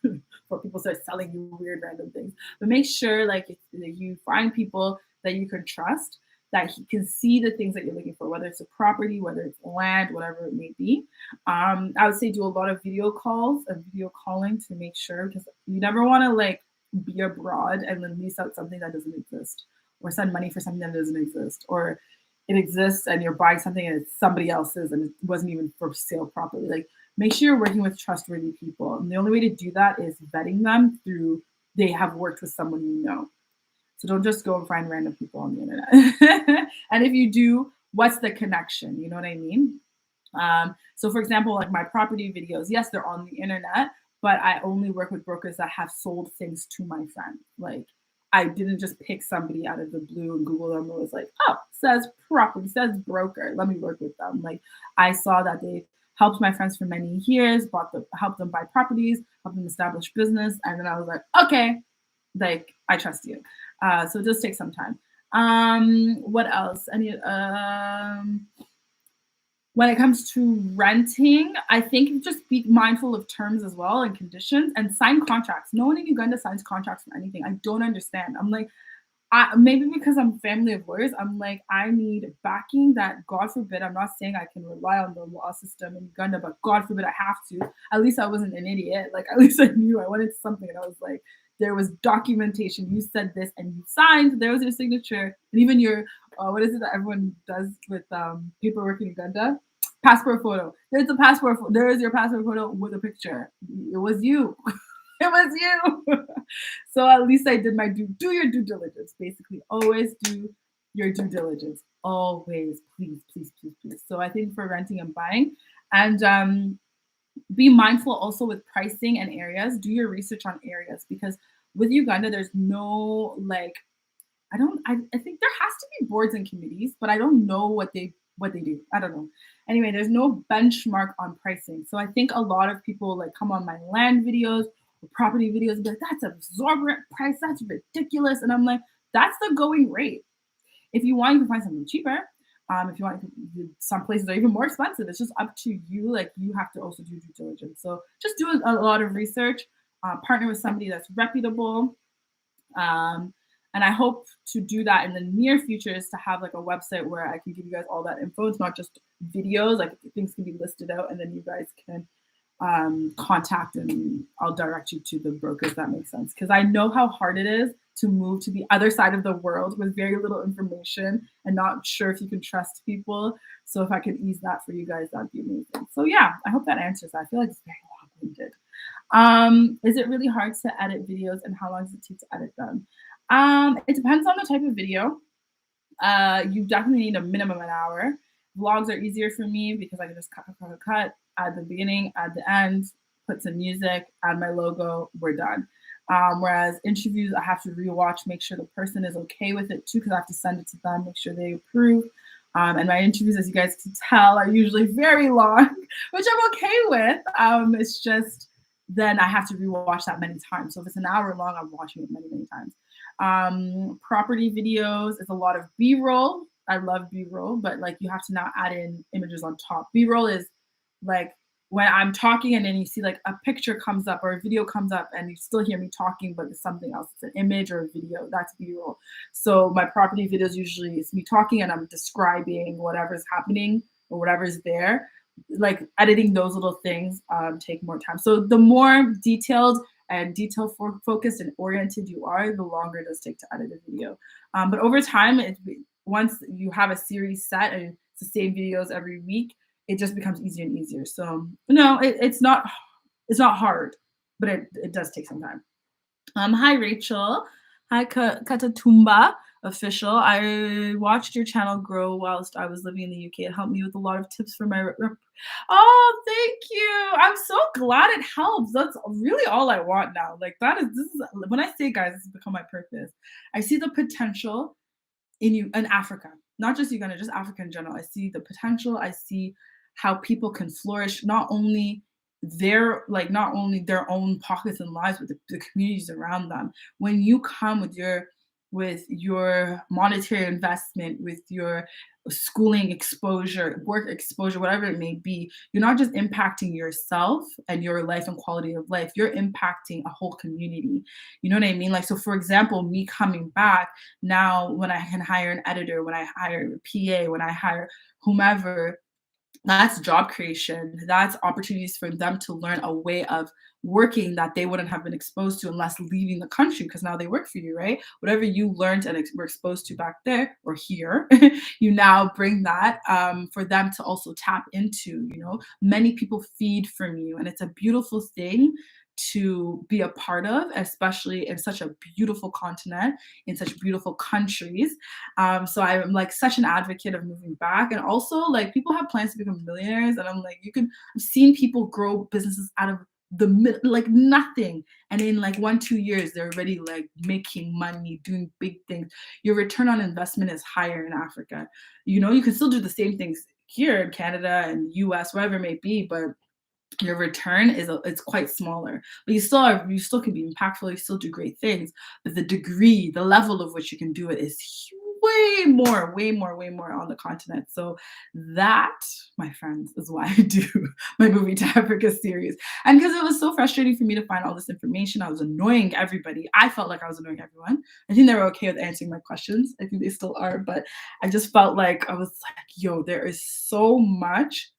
Before people start selling you weird random things, but make sure like you find people that you can trust, that he can see the things that you're looking for, whether it's a property, whether it's land, whatever it may be. I would say do a lot of video calls and video calling to make sure, because you never want to like be abroad and then lease out something that doesn't exist, or send money for something that doesn't exist, or it exists and you're buying something and it's somebody else's and it wasn't even for sale properly. Like, make sure you're working with trustworthy people. And the only way to do that is vetting them through they have worked with someone you know. So don't just go and find random people on the internet. And if you do, what's the connection? You know what I mean? So for example, like my property videos, yes, they're on the internet, but I only work with brokers that have sold things to my friend. Like, I didn't just pick somebody out of the blue and Google them and was like, oh, says property, says broker, let me work with them. Like, I saw that they helped my friends for many years, helped them buy properties, helped them establish business. And then I was like, okay, like, I trust you. So it does take some time. What else? When it comes to renting, I think just be mindful of terms as well and conditions, and sign contracts. No one in Uganda signs contracts for anything. I don't understand. I'm like, maybe because I'm family of lawyers, I'm like, I need backing that, God forbid, I'm not saying I can rely on the law system in Uganda, but God forbid I have to. At least I wasn't an idiot. Like, at least I knew I wanted something, and I was like, there was documentation. You said this and you signed. There was your signature, and even your what is it that everyone does with paperwork in Uganda? Passport photo. There's a passport. There is your passport photo with a picture. It was you. It was you. So at least I did my do your due diligence. Basically, always do your due diligence. Always, please, please, please, please. So I think for renting and buying, and be mindful also with pricing and areas. Do your research on areas, because with Uganda, there's no like, I think there has to be boards and committees, but I don't know what they do. I don't know. Anyway, there's no benchmark on pricing. So I think a lot of people like come on my land videos or property videos and be like, that's an exorbitant price, that's ridiculous. And I'm like, that's the going rate. If you want, you can find something cheaper. If you want, some places are even more expensive. It's just up to you. Like, you have to also do due diligence. So just do a lot of research, partner with somebody that's reputable. And I hope to do that in the near future, is to have like a website where I can give you guys all that info. It's not just videos, like things can be listed out and then you guys can contact and I'll direct you to the brokers. That makes sense. Because I know how hard it is to move to the other side of the world with very little information and not sure if you can trust people. So if I could ease that for you guys, that'd be amazing. So yeah, I hope that answers that. I feel like it's very long-winded. Is it really hard to edit videos, and how long does it take to edit them? It depends on the type of video. You definitely need a minimum an hour. Vlogs are easier for me because I can just cut, add the beginning, add the end, put some music, add my logo, we're done. Whereas interviews, I have to rewatch, make sure the person is okay with it too, because I have to send it to them, make sure they approve. And my interviews, as you guys can tell, are usually very long, which I'm okay with. It's just then I have to rewatch that many times. So if it's an hour long, I'm watching it many, many times. Property videos is a lot of B-roll. I love B-roll, but like you have to now add in images on top. B-roll is like when I'm talking and then you see like a picture comes up or a video comes up and you still hear me talking, but it's something else. It's an image or a video. That's B-roll. So my property videos usually is me talking and I'm describing whatever's happening or whatever's there. Like editing those little things take more time. So the more detailed and focused and oriented you are, the longer it does take to edit a video. But over time, once you have a series set and it's the same videos every week, it just becomes easier and easier. So no, it's not hard, but it does take some time. Hi Rachel. Hi Katatumba official. I watched your channel grow whilst I was living in the UK. It helped me with a lot of tips for my Oh, thank you. I'm so glad it helps. That's really all I want now. Like this is when I say guys, this has become my purpose. I see the potential in Africa, not just Uganda, just Africa in general. I see the potential. I see how people can flourish, not only their own pockets and lives, but the communities around them. When you come with your monetary investment, with your schooling exposure, work exposure, whatever it may be, you're not just impacting yourself and your life and quality of life, you're impacting a whole community. You know what I mean? Like, so for example, me coming back now, when I can hire an editor, when I hire a PA, when I hire whomever, that's job creation. That's opportunities for them to learn a way of working that they wouldn't have been exposed to unless leaving the country, because now they work for you, right? Whatever you learned and were exposed to back there or here, you now bring that for them to also tap into. Many people feed from you, and it's a beautiful thing to be a part of, especially in such a beautiful continent, in such beautiful countries. So I'm like such an advocate of moving back. And also, like, people have plans to become millionaires, and I'm like, I've seen people grow businesses out of like nothing, and in like 1-2 years they're already like making money, doing big things. Your return on investment is higher in Africa. You can still do the same things here in Canada and US, wherever it may be, but your return it's quite smaller, but you still can be impactful, you still do great things, but the level of which you can do it is way more on the continent. So that, my friends, is why I do my Movie to Africa series. And because it was so frustrating for me to find all this information, I was annoying everybody. I felt like I was annoying everyone. I think they were okay with answering my questions. I think they still are, but I just felt like I was like, yo, there is so much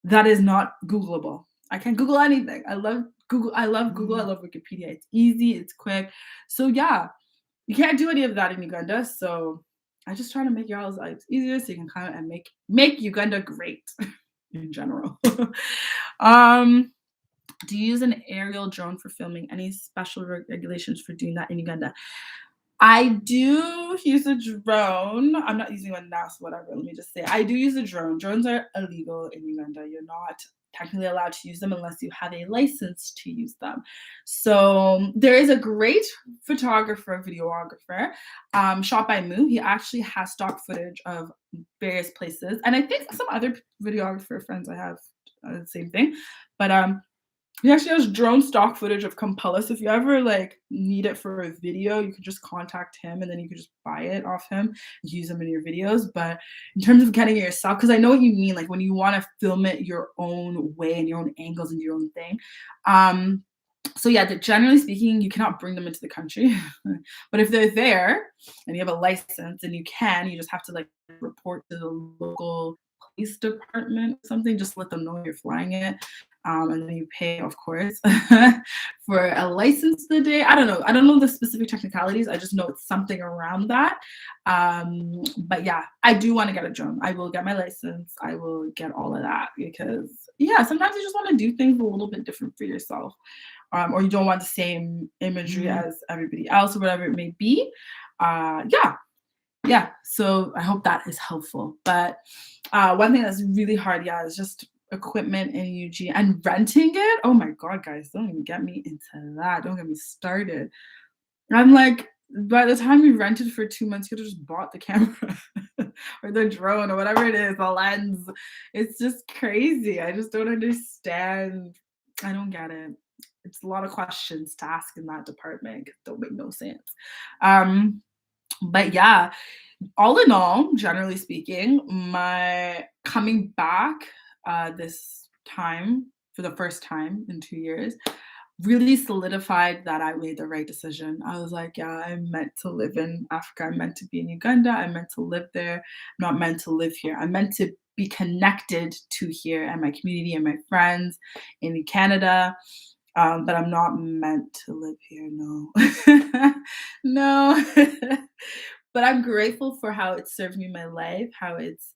that is not Googleable. I can Google anything. I love Google. I love Google. I love Wikipedia. It's easy. It's quick. So yeah, you can't do any of that in Uganda. So I just try to make y'all's lives easier so you can come and make Uganda great in general. um, do you use an aerial drone for filming? Any special regulations for doing that in Uganda? I do use a drone. I'm not using one now, so whatever. Let me just say, I do use a drone. Drones are illegal in Uganda. You're not technically allowed to use them unless you have a license to use them. So there is a great photographer, videographer, shot by Moo. He actually has stock footage of various places, and I think some other videographer friends I have the same thing. But he actually has drone stock footage of Kampala. So if you ever like need it for a video, you can just contact him, and then you can just buy it off him and use them in your videos. But in terms of getting it yourself, because I know what you mean, like when you want to film it your own way and your own angles and your own thing. So yeah, generally speaking, you cannot bring them into the country. But if they're there and you have a license, and you just have to like report to the local police department or something, just let them know you're flying it. And then you pay, of course, for a license the day. I don't know the specific technicalities. I just know it's something around that. But yeah, I do want to get a drone. I will get my license. I will get all of that, because yeah, sometimes you just want to do things a little bit different for yourself. Or you don't want the same imagery as everybody else, or whatever it may be. Yeah. So I hope that is helpful. But one thing that's really hard, is just equipment in Eugene and renting it. Oh my God, guys, don't even get me into that. Don't get me started. I'm like, by the time you rented for 2 months, you could have just bought the camera or the drone or whatever it is, the lens. It's just crazy. I just don't understand. I don't get it. It's a lot of questions to ask in that department. It don't make no sense. But yeah, all in all, generally speaking, my coming back this time for the first time in 2 years really solidified that I made the right decision. I was like, yeah, I'm meant to live in Africa. I'm meant to be in Uganda. I'm meant to live there. I'm not meant to live here. I'm meant to be connected to here and my community and my friends in Canada. But I'm not meant to live here. No, no. But I'm grateful for how it served me in my life, how it's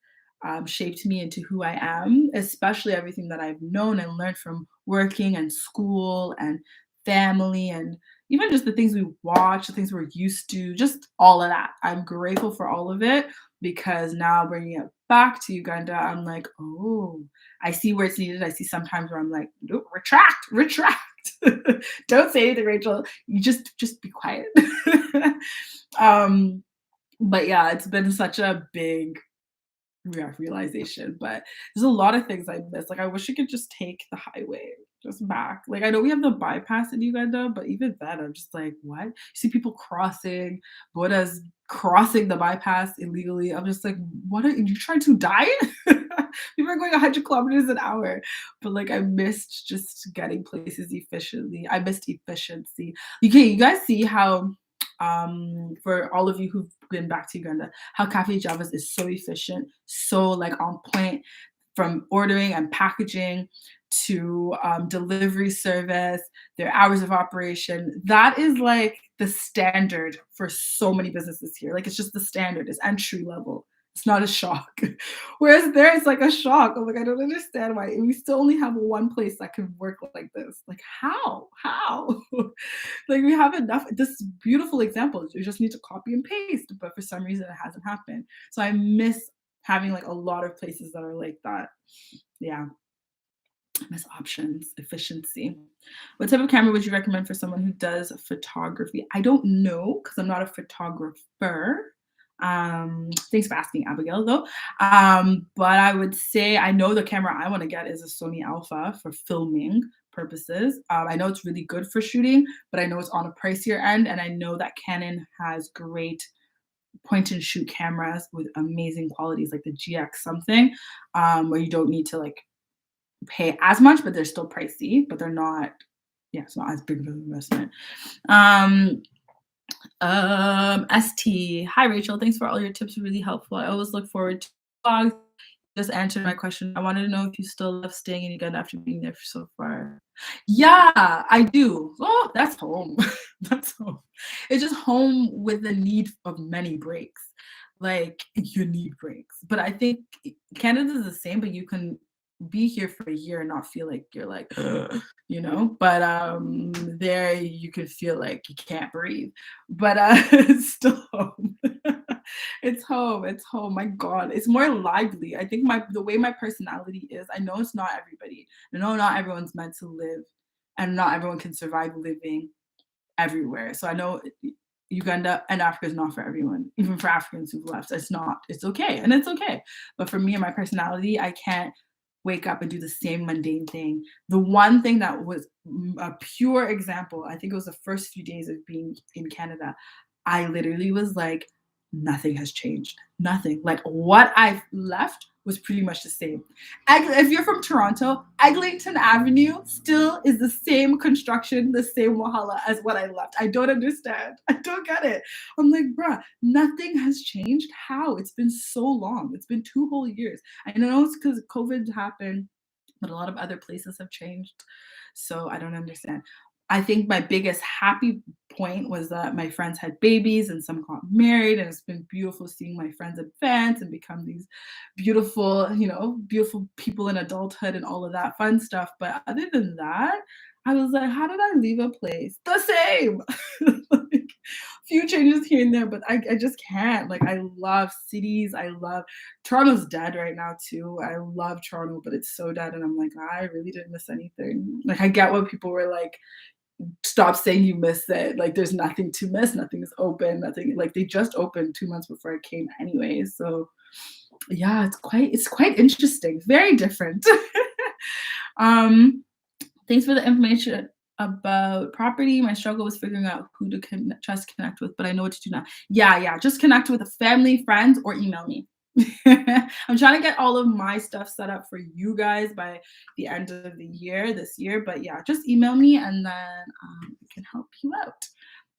shaped me into who I am, especially everything that I've known and learned from working and school and family and even just the things we watch, the things we're used to, just all of that. I'm grateful for all of it because now bringing it back to Uganda, I'm like, oh, I see where it's needed. I see sometimes where I'm like, nope, retract, retract. Don't say anything, Rachel. You just be quiet. um, but yeah, it's been such a big realization. But there's a lot of things I miss. Like I wish I could just take the highway just back. Like I know we have the bypass in Uganda, but even then, I'm just like, what? You see people crossing, Buddha's crossing the bypass illegally. I'm just like, what are you trying to die? People are going 100 kilometers an hour. But like I missed just getting places efficiently. I missed efficiency. Okay, you guys see how for all of you who've been back to Uganda, how Cafe Java's is so efficient, so like on point from ordering and packaging to delivery service, their hours of operation. That is like the standard for so many businesses here. Like it's just the standard, it's entry level. It's not a shock. Whereas there it's like a shock. I'm like, I don't understand why we still only have one place that can work like this. Like how? How? Like we have enough. This beautiful example. You just need to copy and paste, but for some reason it hasn't happened. So I miss having like a lot of places that are like that. Yeah. I miss options, efficiency. What type of camera would you recommend for someone who does photography? I don't know because I'm not a photographer. Thanks for asking, Abigail, though. But I would say I know the camera I want to get is a Sony Alpha for filming purposes. I know it's really good for shooting, but I know it's on a pricier end, and I know that Canon has great point and shoot cameras with amazing qualities like the GX something, where you don't need to like pay as much, but they're still pricey, but they're not, yeah, it's not as big of an investment. ST. Hi, Rachel. Thanks for all your tips. Really helpful. I always look forward to vlogs. Just answered my question. I wanted to know if you still love staying in Uganda after being there for so far. Yeah, I do. Oh, that's home. That's home. It's just home with the need of many breaks. Like you need breaks. But I think Canada's the same, but you can be here for a year and not feel like you're like, you know, but there you could feel like you can't breathe. But it's still home. It's home. It's home. My God. It's more lively. I think the way my personality is, I know it's not everybody. I know not everyone's meant to live and not everyone can survive living everywhere. So I know Uganda and Africa is not for everyone, even for Africans who've left. It's not. It's okay. And it's okay. But for me and my personality, I can't wake up and do the same mundane thing. The one thing that was a pure example, I think it was the first few days of being in Canada, I literally was like, nothing has changed. Nothing. Like what I've left was pretty much the same. If you're from Toronto, Eglinton Avenue still is the same construction, the same wahala as what I left. I don't understand. I don't get it. I'm like, bruh, nothing has changed. How? It's been so long. It's been 2 whole years. I know it's because COVID happened, but a lot of other places have changed. So I don't understand. I think my biggest happy point was that my friends had babies and some got married, and it's been beautiful seeing my friends advance and become these beautiful, you know, beautiful people in adulthood and all of that fun stuff. But other than that, I was like, how did I leave a place? The same. Like, few changes here and there, but I just can't. Like, I love cities. I love Toronto's dead right now too. I love Toronto, but it's so dead. And I'm like, I really didn't miss anything. Like, I get what people were like, stop saying you miss it. Like there's nothing to miss. Nothing is open. Nothing, like they just opened 2 months before I came anyway. So yeah, it's quite interesting. Very different. Thanks for the information about property. My struggle was figuring out who to trust connect with, but I know what to do now. Yeah. Just connect with a family, friends, or email me. I'm trying to get all of my stuff set up for you guys by the end of the year, this year. But yeah, just email me and then I can help you out.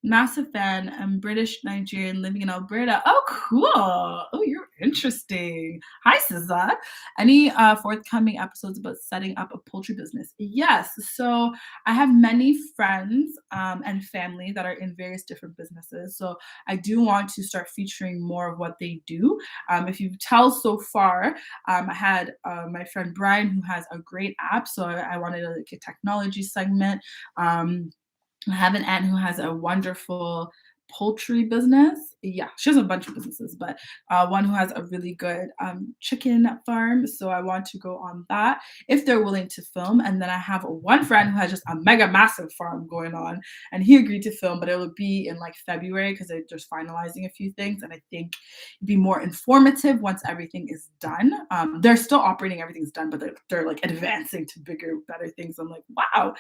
Massive fan. I'm British Nigerian living in Alberta. Oh, cool. Oh, you're interesting. Hi, SZA. Any forthcoming episodes about setting up a poultry business? Yes. So I have many friends and family that are in various different businesses. So I do want to start featuring more of what they do. If you tell so far, I had my friend Brian who has a great app. So I wanted like a technology segment. I have an aunt who has a wonderful poultry business. Yeah, she has a bunch of businesses, but one who has a really good chicken farm. So I want to go on that if they're willing to film. And then I have one friend who has just a mega massive farm going on, and he agreed to film, but it will be in like February because they're just finalizing a few things. And I think it'd be more informative once everything is done. They're still operating, everything's done, but they're like advancing to bigger, better things. I'm like, wow,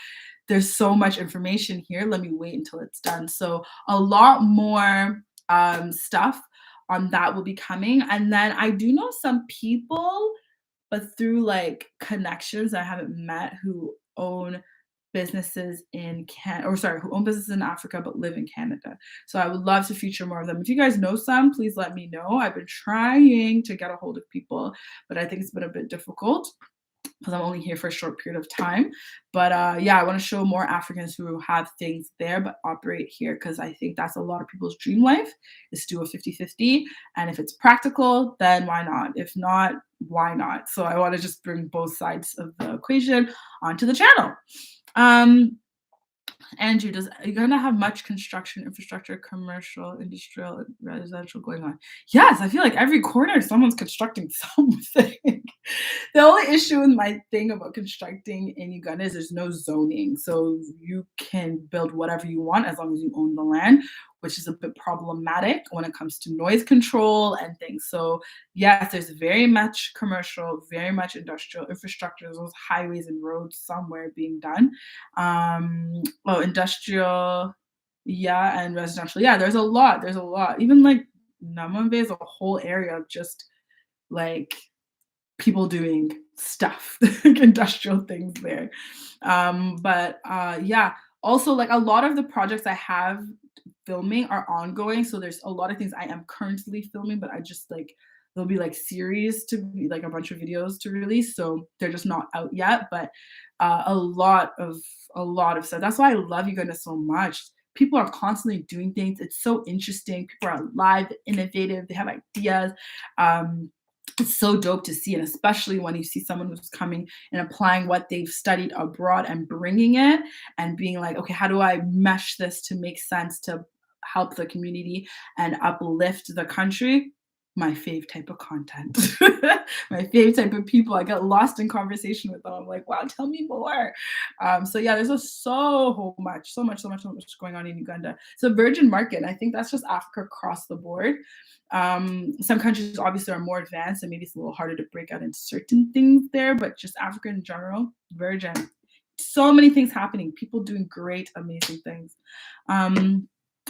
there's so much information here. Let me wait until it's done. So a lot more stuff on that will be coming. And then I do know some people, but through like connections I haven't met, who own businesses in who own businesses in Africa but live in Canada. So I would love to feature more of them. If you guys know some, please let me know. I've been trying to get a hold of people, but I think it's been a bit difficult because I'm only here for a short period of time. But yeah, I want to show more Africans who have things there but operate here, because I think that's a lot of people's dream life, is to do a 50-50. And if it's practical, then why not? If not, why not? So I want to just bring both sides of the equation onto the channel. Andrew, does Uganda have much construction, infrastructure, commercial, industrial, residential going on? Yes, I feel like every corner someone's constructing something. The only issue with my thing about constructing in Uganda is there's no zoning. So you can build whatever you want as long as you own the land, which is a bit problematic when it comes to noise control and things. So yes, there's very much commercial, very much industrial infrastructure, those highways and roads somewhere being done. Industrial, yeah, and residential. Yeah, there's a lot. There's a lot. Even like Namambe is a whole area of just like people doing stuff, like industrial things there. But yeah, also like a lot of the projects I have filming are ongoing. So there's a lot of things I am currently filming, but I just like there'll be like series to be like a bunch of videos to release. So they're just not out yet. But a lot of stuff. That's why I love Uganda so much. People are constantly doing things. It's so interesting. People are alive, innovative, they have ideas. It's so dope to see, and especially when you see someone who's coming and applying what they've studied abroad and bringing it and being like, okay, how do I mesh this to make sense to help the community and uplift the country? My fave type of content. My fave type of people. I get lost in conversation with them. I'm like, wow, tell me more. So yeah, there's just so much going on in Uganda. It's a virgin market, and I think that's just Africa across the board. Some countries obviously are more advanced, and maybe it's a little harder to break out in certain things there, but just Africa in general, virgin. So many things happening, people doing great, amazing things.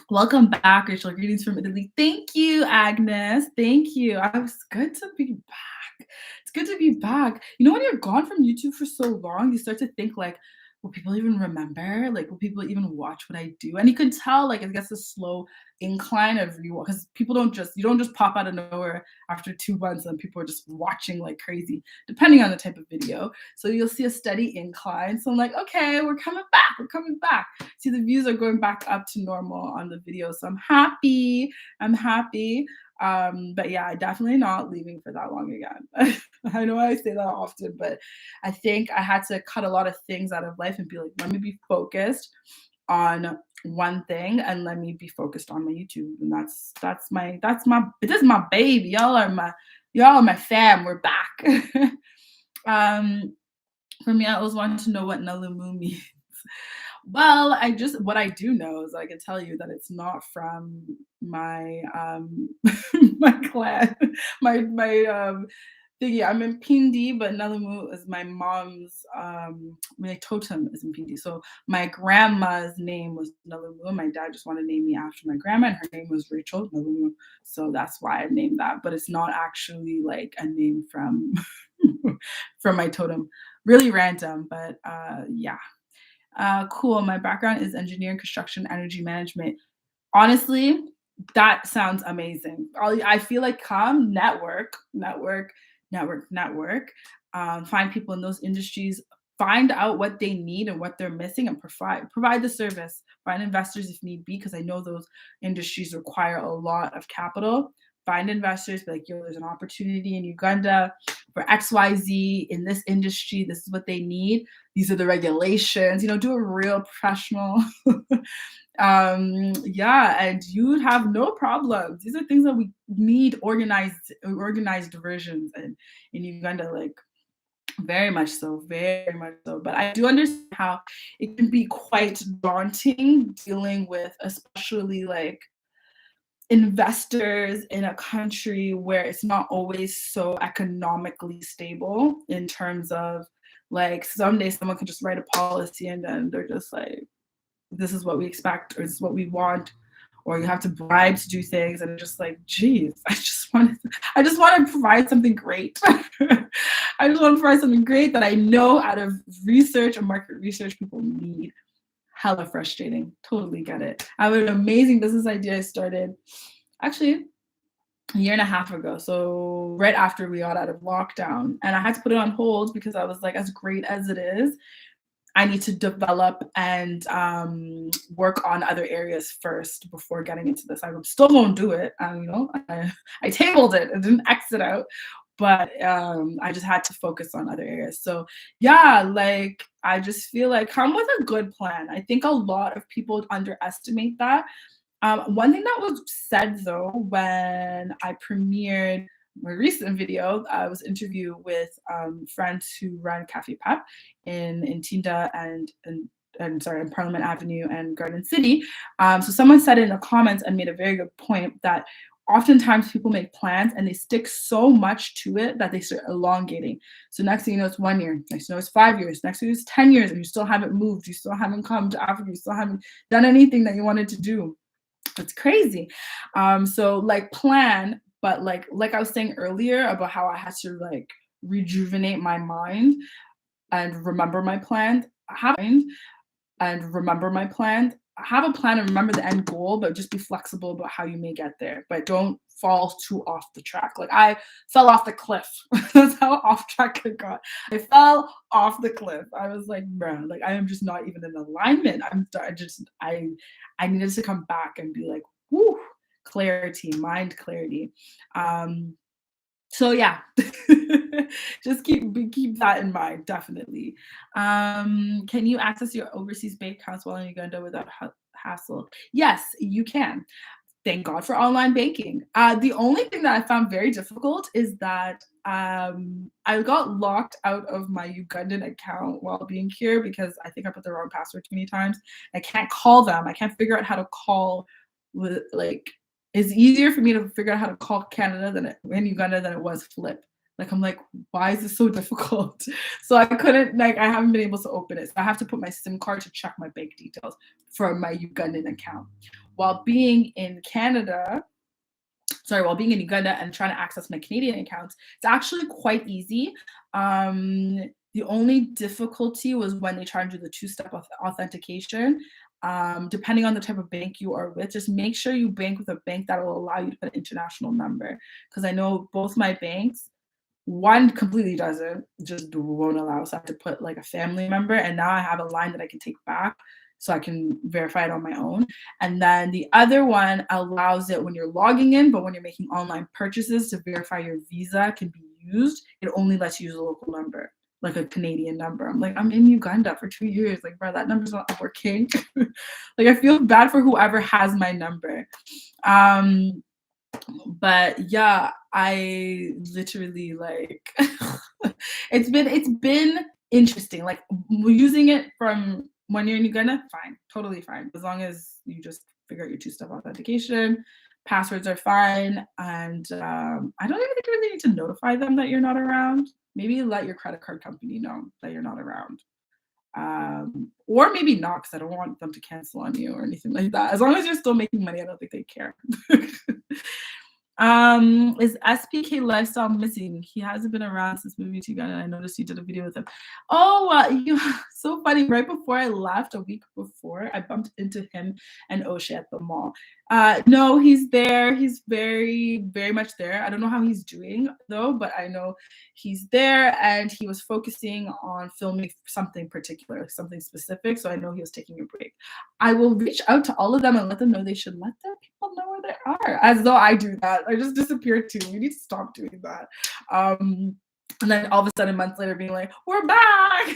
Welcome back, Rachel. Greetings from Italy. Thank you, Agnes. Thank you. It's good to be back. It's good to be back. You know, when you're gone from YouTube for so long, you start to think like, will people even remember? Like, will people even watch what I do? And you can tell, like, I guess a slow incline of rewatch, because you don't just pop out of nowhere after 2 months and people are just watching like crazy, depending on the type of video. So you'll see a steady incline. So I'm like, okay, we're coming back. See, the views are going back up to normal on the video. So I'm happy. But yeah, definitely not leaving for that long again. I know I say that often, but I think I had to cut a lot of things out of life and be like, let me be focused on one thing and let me be focused on my YouTube. And this is my baby. Y'all are my fam. We're back. For me, I always wanted to know what Nalumu means. Well, what I do know is I can tell you that it's not from my my clan, my thingy. I'm in Pindi, but Nalumu is my mom's my totem is in Pindi. So my grandma's name was Nalumu. My dad just wanted to name me after my grandma, and her name was Rachel Nalumu. So that's why I named that. But it's not actually like a name from from my totem. Really random, but yeah. Cool. My background is engineering, construction, energy management. Honestly, That sounds amazing. I feel like come network, find people in those industries, find out what they need and what they're missing, and provide the service. Find investors if need be, because I know those industries require a lot of capital. Find investors, be like, yo, there's an opportunity in Uganda for XYZ in this industry. This is what they need. These are the regulations. Do a real professional yeah, and you'd have no problems. These are things that we need organized versions in Uganda, like very much so. But I do understand how it can be quite daunting dealing with, especially like investors in a country where it's not always so economically stable, in terms of like someday someone can just write a policy and then they're just like, this is what we expect, or this is what we want, or you have to bribe to do things, and just like, geez, I just want to provide something great. I just want to provide something great that I know out of research and market research people need. Hella frustrating. Totally get it. I have an amazing business idea I started actually a year and a half ago. So right after we got out of lockdown, and I had to put it on hold because I was like, as great as it is, I need to develop and work on other areas first before getting into this. I still won't do it. I tabled it and didn't exit out, but I just had to focus on other areas. So yeah, like I just feel like come with a good plan. I think a lot of people underestimate that. One thing that was said though when I premiered my recent video, I was interviewed with friends who run Cafe Pep in Tinda and sorry, in Parliament Avenue and Garden City. So someone said in the comments and made a very good point that oftentimes people make plans and they stick so much to it that they start elongating. So next thing you know, it's 1 year. Next thing you know, it's 5 years. Next thing you know, it's 10 years, and you still haven't moved. You still haven't come to Africa. You still haven't done anything that you wanted to do. It's crazy. So like plan, but like I was saying earlier about how I had to like rejuvenate my mind and remember my plan. Have a plan and remember the end goal, but just be flexible about how you may get there. But don't fall too off the track. Like I fell off the cliff. That's how off track it got. I fell off the cliff. I was like, bro, like I am just not even in alignment. I needed to come back and be like, whoo, clarity, mind clarity. So yeah, just keep that in mind, definitely. Can you access your overseas bank accounts while in Uganda without hassle? Yes, you can. Thank God for online banking. The only thing that I found very difficult is that I got locked out of my Ugandan account while being here because I think I put the wrong password too many times. I can't call them. I can't figure out how to call with like it's easier for me to figure out how to call Canada in Uganda than it was flip. Like I'm like, why is this so difficult? So I couldn't I haven't been able to open it. So I have to put my SIM card to check my bank details for my Ugandan account. While being in Uganda and trying to access my Canadian accounts, it's actually quite easy. The only difficulty was when they tried to do the two-step authentication. Depending on the type of bank you are with, just make sure you bank with a bank that will allow you to put an international number. Because I know both my banks, one completely doesn't, just won't allow. So I have to put like a family member, and now I have a line that I can take back so I can verify it on my own. And then the other one allows it when you're logging in, but when you're making online purchases to verify your visa can be used, it only lets you use a local number, like a Canadian number. I'm like, I'm in Uganda for 2 years. Like, bro, that number's not working. Like, I feel bad for whoever has my number. But yeah, I literally like it's been interesting. Like using it from when you're in Uganda, fine, totally fine. As long as you just figure out your two-step authentication, passwords are fine, and I don't even think you really need to notify them that you're not around. Maybe let your credit card company know that you're not around. Or maybe not, because I don't want them to cancel on you or anything like that. As long as you're still making money, I don't think they care. Is SPK Lifestyle missing? He hasn't been around since moving to Uganda. I noticed you did a video with him. Oh, you so funny. Right before I left, a week before, I bumped into him and Osha at the mall. No, he's there. He's very, very much there. I don't know how he's doing though, but I know he's there and he was focusing on filming something particular, something specific. So I know he was taking a break. I will reach out to all of them and let them know they should let their people know where they are, as though I do that. I just disappeared too. We need to stop doing that. And then all of a sudden, months later, being like, we're back.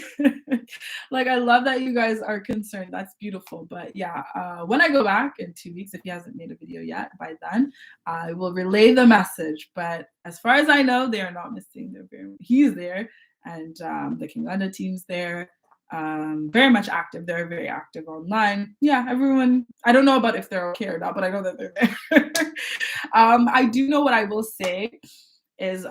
Like, I love that you guys are concerned. That's beautiful. But yeah, when I go back in 2 weeks, if he hasn't made a video yet by then, I will relay the message. But as far as I know, they are not missing. He's there, and the Kinganda team's there. Very much active. They're very active online. Yeah, everyone. I don't know about if they're okay or not, but I know that they're there. I do know what I will say is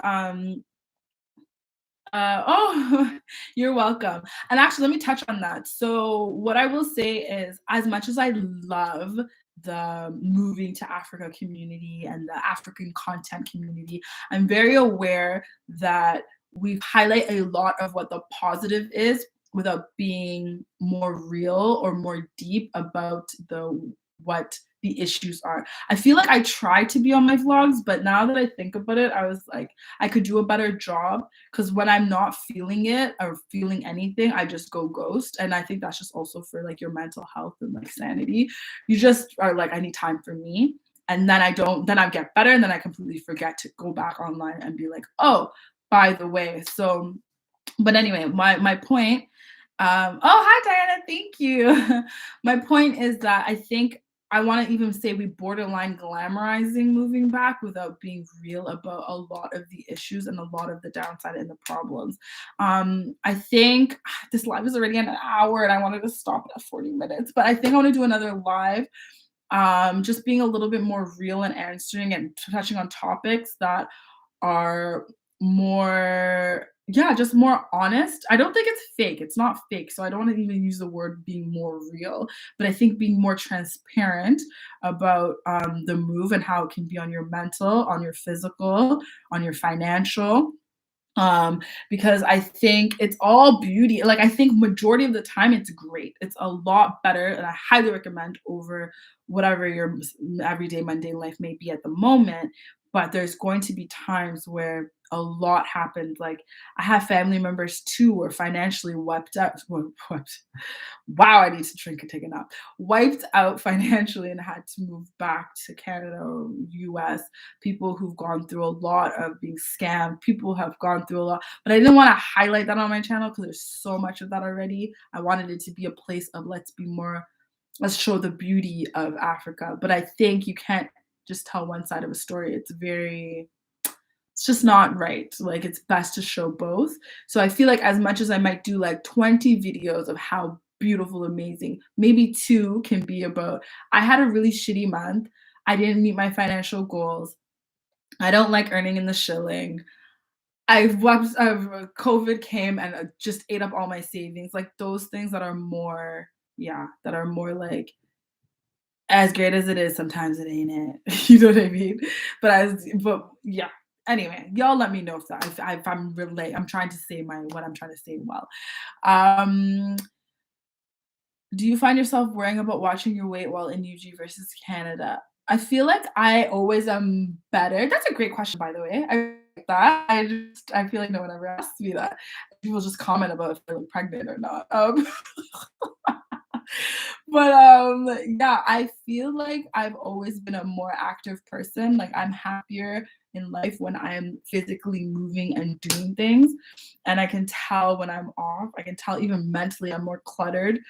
oh, you're welcome. And actually, let me touch on that. So, what I will say is, as much as I love the moving to Africa community and the African content community, I'm very aware that we highlight a lot of what the positive is without being more real or more deep about the what the issues are. I feel like I try to be on my vlogs, but now that I think about it, I was like, I could do a better job because when I'm not feeling it or feeling anything, I just go ghost. And I think that's just also for like your mental health and like sanity. You just are like, I need time for me. And then then I get better and then I completely forget to go back online and be like, oh, by the way. So, but anyway, my point, oh, hi Diana, thank you. My point is that I think I want to even say we borderline glamorizing moving back without being real about a lot of the issues and a lot of the downside and the problems. I think this live is already an hour and I wanted to stop at 40 minutes, but I think I want to do another live, just being a little bit more real and answering and touching on topics that are more, yeah, just more honest. I don't think it's fake. It's not fake. So I don't want to even use the word being more real, but I think being more transparent about the move and how it can be on your mental, on your physical, on your financial, because I think it's all beauty. Like I think majority of the time it's great. It's a lot better, and I highly recommend over whatever your everyday mundane life may be at the moment. But there's going to be times where a lot happened. Like I have family members too who are financially wiped out. Wow, I need to drink and take a nap. Wiped out financially and had to move back to Canada or US. People who've gone through a lot of being scammed. People have gone through a lot, but I didn't want to highlight that on my channel because there's so much of that already. I wanted it to be a place of let's show the beauty of Africa. But I think you can't just tell one side of a story. It's just not right. Like it's best to show both. So I feel like as much as I might do like 20 videos of how beautiful, amazing, maybe two can be about, I had a really shitty month. I didn't meet my financial goals. I don't like earning in the shilling. COVID came and just ate up all my savings. Like those things that are more, yeah, that are more like as great as it is, sometimes it ain't it. You know what I mean? But yeah. Anyway, y'all let me know if I'm I'm trying to say what I'm trying to say well. Um, do you find yourself worrying about watching your weight while in UG versus Canada? I feel like I always am better. That's a great question, by the way. I like that. I feel like no one ever asked me that. People just comment about if they're pregnant or not. But yeah, I feel like I've always been a more active person. Like I'm happier in life when I'm physically moving and doing things, and I can tell when I'm off. I can tell even mentally I'm more cluttered.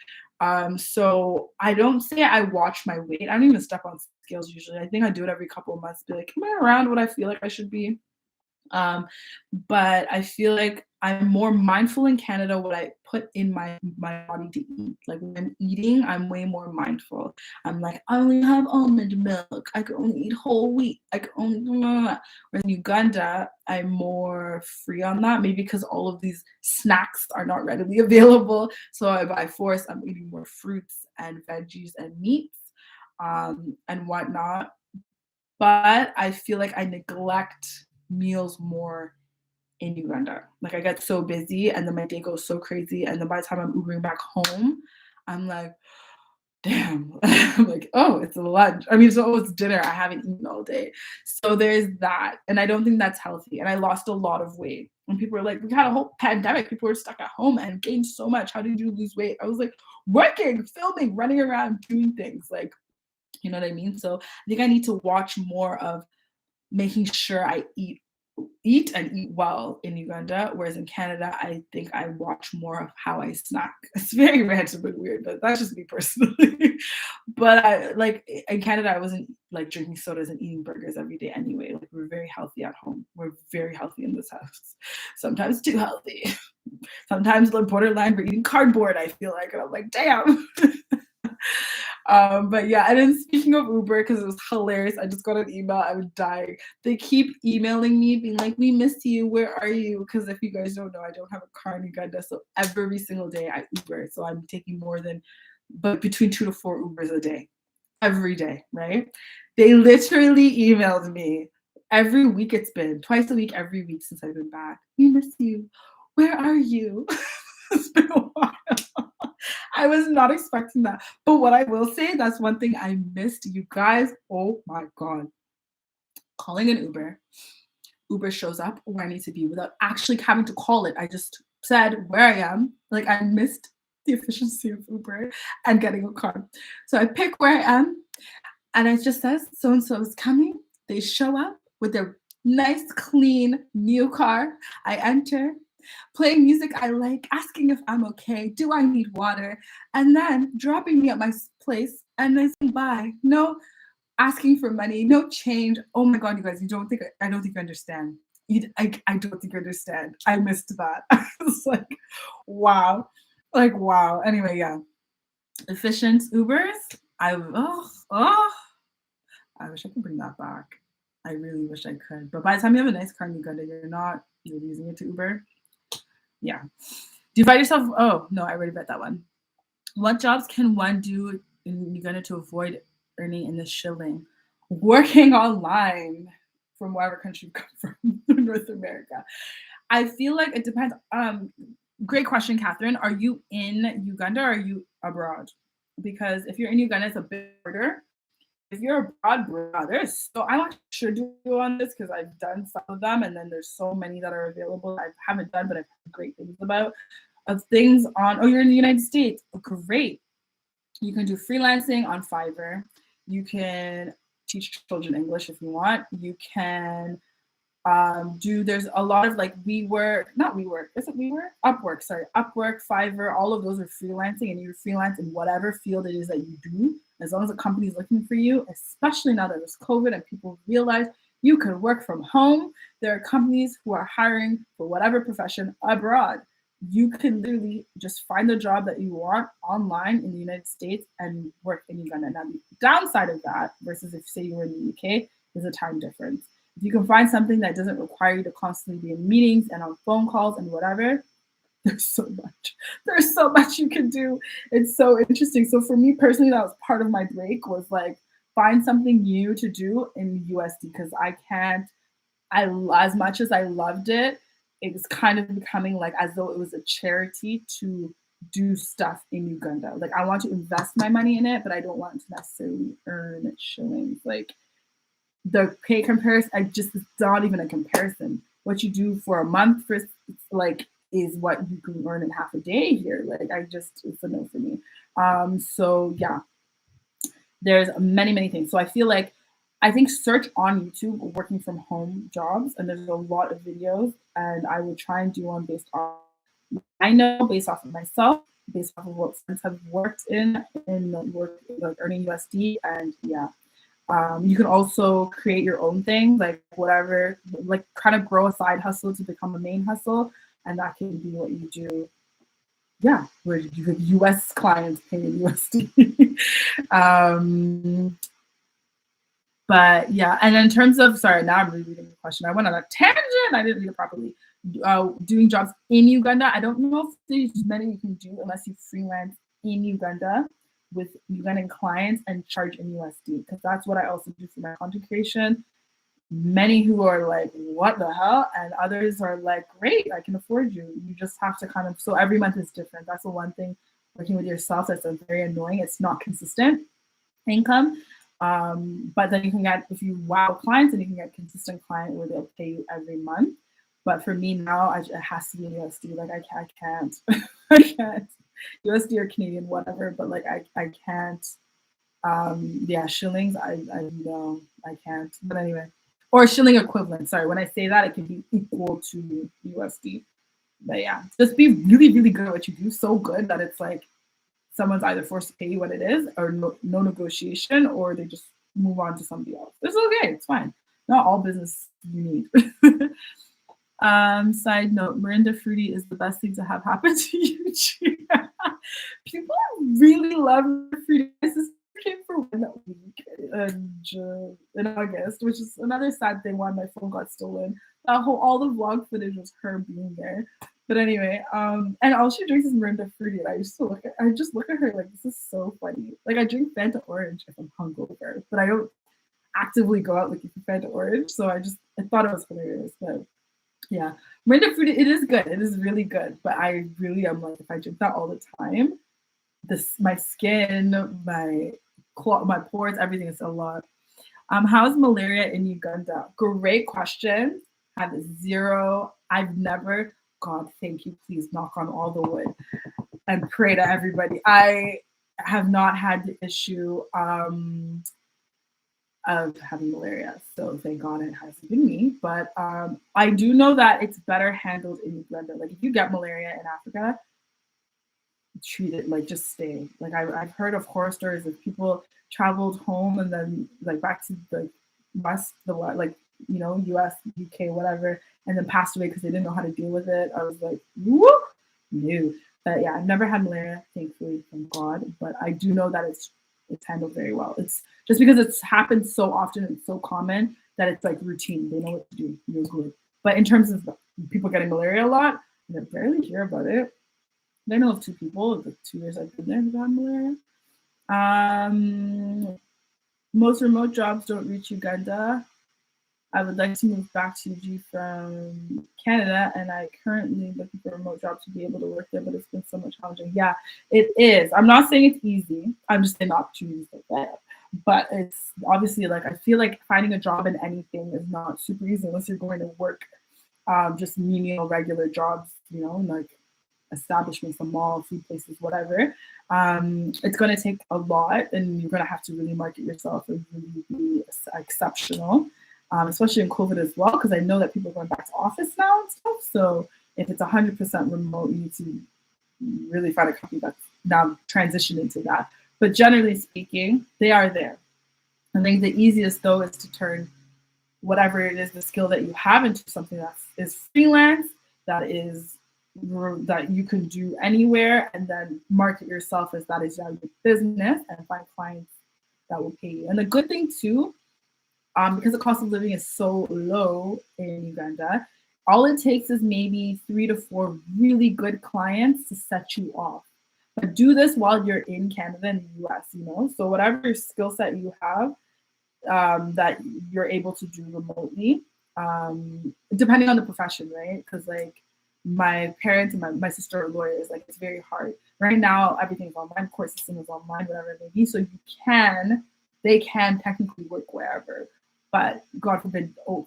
So I don't say I watch my weight. I don't even step on scales usually. I think I do it every couple of months, be like, am I around what I feel like I should be? Um, but I feel like I'm more mindful in Canada what I put in my body to eat. Like when I'm eating, I'm way more mindful. I'm like, I only have almond milk. I can only eat whole wheat. I can only blah, blah, blah. Whereas in Uganda, I'm more free on that. Maybe because all of these snacks are not readily available. So by force, I'm eating more fruits and veggies and meats and whatnot. but I feel like I neglect meals more in Uganda. Like I get so busy and then my day goes so crazy. And then by the time I'm Ubering back home, I'm like, damn. I'm like, oh, it's lunch. I mean, so it's dinner. I haven't eaten all day. So there's that. And I don't think that's healthy. And I lost a lot of weight. And people are like, we had a whole pandemic. People were stuck at home and gained so much. How did you lose weight? I was like, working, filming, running around, doing things. Like, you know what I mean? So I think I need to watch more of making sure I eat and eat well in Uganda, whereas in Canada, I think I watch more of how I snack. It's very random and weird, but that's just me personally. But I like in Canada, I wasn't like drinking sodas and eating burgers every day anyway. Like we're very healthy at home. We're very healthy in this house. Sometimes too healthy. Sometimes like borderline, we're eating cardboard, I feel like. And I'm like, damn. But yeah, and then speaking of Uber, because it was hilarious, I just got an email. I was dying. They keep emailing me, being like, "We miss you. Where are you?" Because if you guys don't know, I don't have a car in Uganda, so every single day I Uber. So I'm taking but between 2 to 4 Ubers a day, every day, right? They literally emailed me every week. It's been twice a week, every week since I've been back. We miss you. Where are you? It's been a while. I was not expecting that. But what I will say, that's one thing I missed, you guys. Oh my God. Calling an Uber. Uber shows up where I need to be without actually having to call it. I just said where I am. Like I missed the efficiency of Uber and getting a car. So I pick where I am and it just says so and so is coming. They show up with their nice, clean, new car. I enter, playing music I like, asking if I'm okay, do I need water, and then dropping me at my place and then saying bye. No asking for money, no change. Oh my God, you guys, I don't think you understand. I don't think you understand. I missed that. I was like, wow. Like, wow. Anyway, yeah. Efficient Ubers. I wish I could bring that back. I really wish I could. But by the time you have a nice car in Uganda, you're using it to Uber. Yeah. Do you find yourself, oh, no, I already read that one. What jobs can one do in Uganda to avoid earning in the shilling? Working online from whatever country you come from, North America. I feel like it depends. Great question, Catherine. Are you in Uganda or are you abroad? Because if you're in Uganda, it's a bit harder. If you're abroad, brothers. So I'm not sure to do on this because I've done some of them, and then there's so many that are available I haven't done, but I've heard great things about. Of things on, oh, you're in the United States. Oh, great. You can do freelancing on Fiverr. You can teach children English if you want. You can there's a lot of like not WeWork, is it WeWork? Upwork, sorry. Upwork, Fiverr, all of those are freelancing, and you freelance in whatever field it is that you do. As long as the company is looking for you, especially now that there's COVID and people realize you can work from home. There are companies who are hiring for whatever profession abroad. You can literally just find the job that you want online in the United States and work in Uganda. Now, the downside of that versus if, say, you were in the UK, is a time difference. If you can find something that doesn't require you to constantly be in meetings and on phone calls and whatever, there's so much. There's so much you can do. It's so interesting. So for me personally, that was part of my break, was like find something new to do in USD, because as much as I loved it, it was kind of becoming like as though it was a charity to do stuff in Uganda. Like I want to invest my money in it, but I don't want to necessarily earn shillings. Like the pay comparison, it's not even a comparison. What you do for a month for like is what you can earn in half a day here. Like it's a no for me. So yeah, there's many things. So I think search on YouTube working from home jobs, and there's a lot of videos, and I would try and do one based off I know, based off of myself, based off of what friends have worked in work like earning USD, and yeah. You can also create your own thing, like whatever, like kind of grow a side hustle to become a main hustle, and that can be what you do. Yeah, where you have US clients paying in USD. But yeah, and in terms of, sorry, now I'm rereading the question. I went on a tangent. I didn't read it properly. Doing jobs in Uganda. I don't know if there's many you can do unless you freelance in Uganda. with Ugandan clients and charge in USD, because that's what I also do for my content creation. Many who are like, what the hell? And others are like, great, I can afford you. You just have to kind of, so every month is different. That's the one thing working with yourself that's very annoying. It's not consistent income. But then you can get, if you wow clients, and you can get consistent client where they'll pay you every month. But for me now, it has to be in USD. Like I can't, I can't. USD or Canadian, whatever. But like I can't. Yeah, shillings. I no, I can't. But anyway, or shilling equivalent. Sorry, when I say that, it can be equal to USD. But yeah, just be really, really good at what you do. So good that it's like someone's either forced to pay you what it is, or no negotiation, or they just move on to somebody else. It's okay. It's fine. Not all business you need. Side note, Mirinda Fruity is the best thing to have happen to Eugene. People really love Fruity. My sister came for 1 week in August, which is another sad thing why my phone got stolen. All the vlog footage was her being there. But anyway, and all she drinks is Mirinda Fruity. And I just look at her like, this is so funny. Like I drink Fanta Orange if I'm hungover, but I don't actively go out looking for Fanta Orange. So I thought it was hilarious. But yeah, Mirinda Fruity, it is good. It is really good. But I really am like, if I drink that all the time, my skin, my pores, everything is a lot. How's malaria in Uganda? Great question. Have zero. I've never. God, thank you. Please knock on all the wood and pray to everybody. I have not had the issue of having malaria, so thank God it hasn't been me. But I do know that it's better handled in Uganda. Like if you get malaria in Africa, treat it like just stay. Like I've heard of horror stories of people traveled home and then like back to the west, like US, UK, whatever, and then passed away because they didn't know how to deal with it. I was like, whoop, no. But yeah, I've never had malaria, thankfully, thank God. But I do know that it's handled very well. It's just because it's happened so often and so common that it's like routine. They know what to do. You're good. But in terms of people getting malaria a lot, I barely hear about it. I know of 2 people, the 2 years I've been there, who got malaria. Most remote jobs don't reach Uganda. I would like to move back to UG from Canada, and I currently looking for a remote job to be able to work there, but it's been so much challenging. Yeah, it is. I'm not saying it's easy. I'm just saying the opportunities are there. But it's obviously like, I feel like finding a job in anything is not super easy unless you're going to work just menial, regular jobs, like establishments, the mall, food places, whatever. It's going to take a lot, and you're going to have to really market yourself and really be exceptional. Especially in COVID as well, because I know that people are going back to office now and stuff. So if it's 100% remote, you need to really find a company that's now transitioned into that. But generally speaking, they are there. I think the easiest though is to turn whatever it is, the skill that you have, into something that is freelance, that you can do anywhere, and then market yourself as that is your business and find clients that will pay you. And the good thing too, because the cost of living is so low in Uganda, all it takes is maybe 3 to 4 really good clients to set you off. But do this while you're in Canada and the US, So whatever skill set you have that you're able to do remotely, depending on the profession, right? Because like my parents and my sister are lawyers, like it's very hard. Right now, everything's online, court system is online, whatever it may be. So they can technically work wherever. But God forbid, the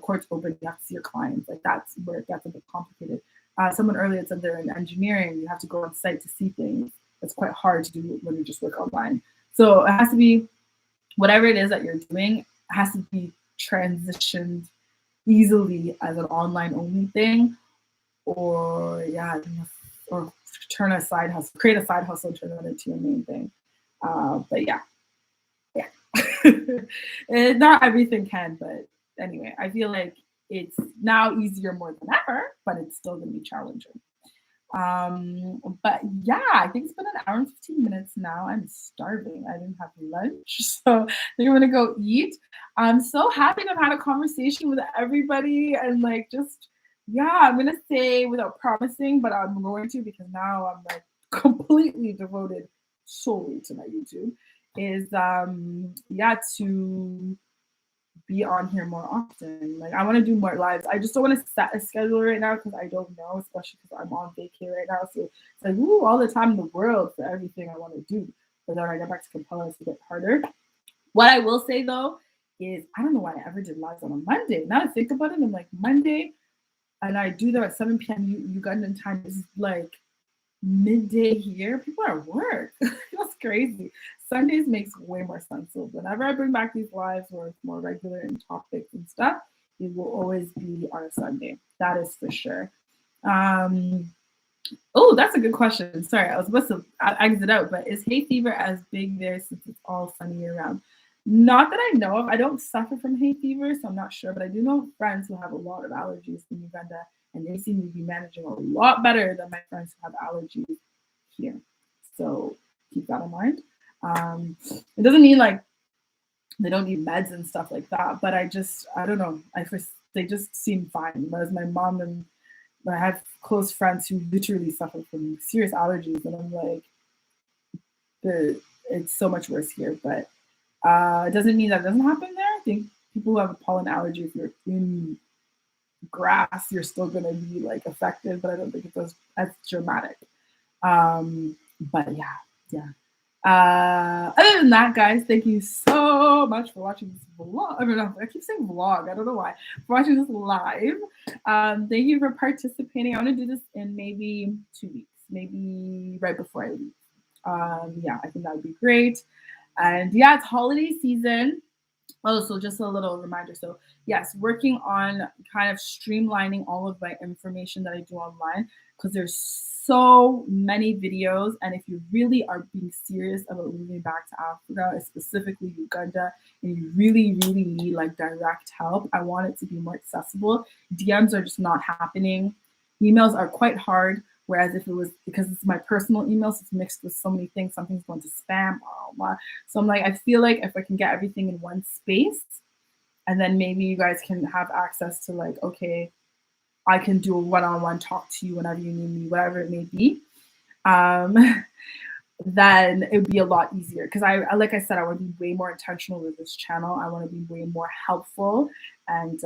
court's open, you have to see your clients. Like that's where it gets a bit complicated. Someone earlier said they're in engineering, you have to go on site to see things. It's quite hard to do when you just work online. So it has to be, whatever it is that you're doing, it has to be transitioned easily as an online only thing, or create a side hustle and turn that into your main thing. But yeah. Not everything can, but anyway, I feel like it's now easier more than ever, but it's still going to be challenging. But yeah, I think it's been an hour and 15 minutes now. I'm starving. I didn't have lunch, so I think I'm gonna go eat. I'm so happy to have had a conversation with everybody, and like I'm gonna say without promising, but I'm going to, because now I'm like completely devoted solely to my YouTube, is yeah, to be on here more often. Like I want to do more lives. I just don't want to set a schedule right now because I don't know, especially because I'm on vacay right now. So it's like, ooh, all the time in the world for everything I want to do. But then when I get back to Kampala, it's a bit harder. What I will say though is I don't know why I ever did lives on a Monday. Now I think about it, I'm like Monday, and I do them at 7 p.m. Ugandan time. Is like midday here. People are at work. That's crazy. Sundays makes way more sense. So whenever I bring back these lives where it's more regular in topics and stuff, it will always be on a Sunday. That is for sure. Oh, that's a good question. Sorry, I was supposed to exit out, but is hay fever as big there since it's all sunny year round? Not that I know of. I don't suffer from hay fever, so I'm not sure, but I do know friends who have a lot of allergies in Uganda, and they seem to be managing a lot better than my friends who have allergies here. So keep that in mind. It doesn't mean like they don't need meds and stuff like that, but I don't know. They just seem fine. Whereas my mom and I have close friends who literally suffer from serious allergies, and I'm like, it's so much worse here. But it doesn't mean that doesn't happen there. I think people who have a pollen allergy, if you're in grass, you're still gonna be like affected, but I don't think it's as dramatic. But yeah. Other than that, guys, thank you so much for watching this vlog. I keep saying vlog. I don't know why. For watching this live. Thank you for participating. I want to do this in maybe 2 weeks, maybe right before I leave. Yeah, I think that would be great. And yeah, it's holiday season. Oh, so just a little reminder. So yes, working on kind of streamlining all of my information that I do online because there's so many videos. And if you really are being serious about moving back to Africa, specifically Uganda, and you really, really need like direct help, I want it to be more accessible. DMs are just not happening. Emails are quite hard. Whereas if it was, because it's my personal emails, it's mixed with so many things, something's going to spam, blah, blah. So I'm like, I feel like if I can get everything in one space, and then maybe you guys can have access to like, okay, I can do a one-on-one talk to you whenever you need me, whatever it may be, then it would be a lot easier. Because I, like I said, I want to be way more intentional with this channel. I want to be way more helpful and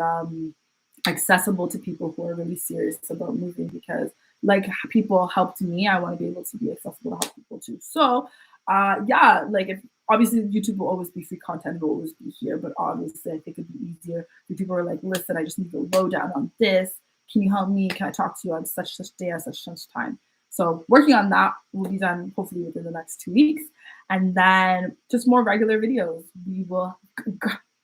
accessible to people who are really serious about moving, because like people helped me, I want to be able to be accessible to help people too. So yeah, like if obviously YouTube will always be free content, will always be here, but obviously I think it'd be easier if people are like, listen, I just need to low down on this. Can you help me? Can I talk to you on such day at such time? So working on that will be done hopefully within the next 2 weeks. And then just more regular videos. We will,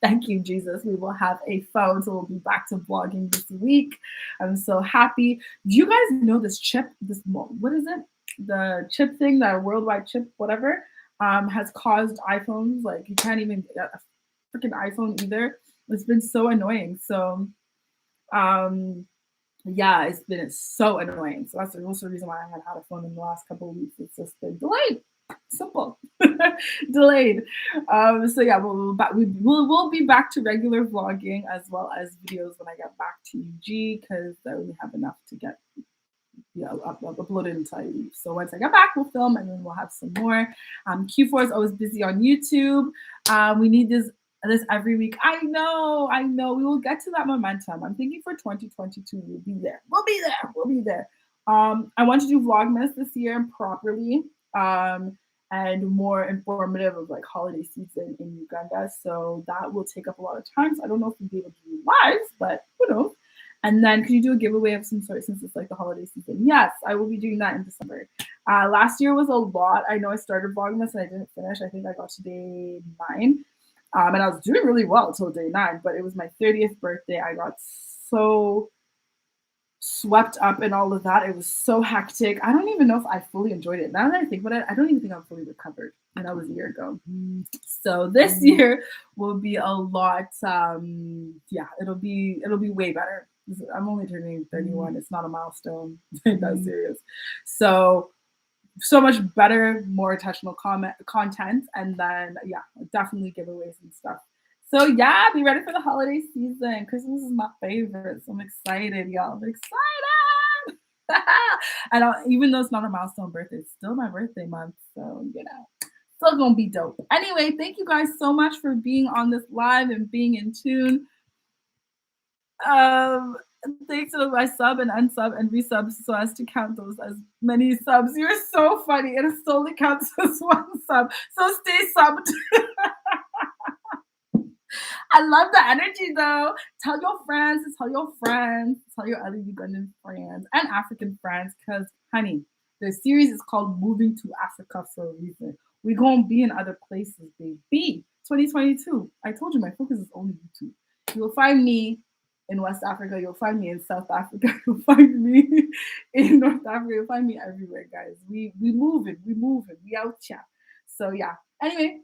thank you, Jesus. We will have a phone, so we'll be back to vlogging this week. I'm so happy. Do you guys know this chip, what is it? The chip thing, that worldwide chip, whatever, has caused iPhones, like you can't even get a freaking iPhone either. It's been so annoying. So yeah, it's so annoying. So that's also the reason why I haven't had a phone in the last couple of weeks. It's just been delayed. Simple. Delayed. So yeah, we'll be back to regular vlogging as well as videos when I get back to UG, because I only have enough to get uploaded until I leave. So once I get back, we'll film and then we'll have some more. Q4 is always busy on YouTube. We need this every week. I know. We will get to that momentum. I'm thinking for 2022, we'll be there. I want to do Vlogmas this year properly. And more informative of like holiday season in Uganda. So that will take up a lot of time. So I don't know if we'll be able to do lives, but who knows? And then could you do a giveaway of some sort since it's like the holiday season? Yes, I will be doing that in December. Last year was a lot. I know I started Vlogmas and I didn't finish. I think I got to day 9. And I was doing really well until day 9, but it was my 30th birthday. I got so swept up in all of that. It was so hectic. I don't even know if I fully enjoyed it. Now that I think about it, I don't even think I'm fully recovered. And that was a year ago. So this year will be a lot. Yeah, it'll be way better. I'm only turning 31. It's not a milestone. That's serious. So much better, more intentional content, and then yeah, definitely giveaways and stuff. So yeah, be ready for the holiday season. Christmas is my favorite, so I'm excited, y'all. I'm excited. And even though it's not a milestone birthday, it's still my birthday month. So, Still gonna be dope. Anyway, thank you guys so much for being on this live and being in tune. Um, Thanks to my sub and unsub and resubs so as to count those as many subs. You're so funny. It solely counts as one sub. So stay subbed. I love the energy though. Tell your friends, tell your friends, tell your other Ugandan friends and African friends, because honey, the series is called Moving to Africa for a reason. We're gonna be in other places, baby. 2022. I told you my focus is only YouTube. You'll find me in West Africa, you'll find me in South Africa, you'll find me in North Africa, you'll find me everywhere, guys. We moving, we out here. So yeah. Anyway,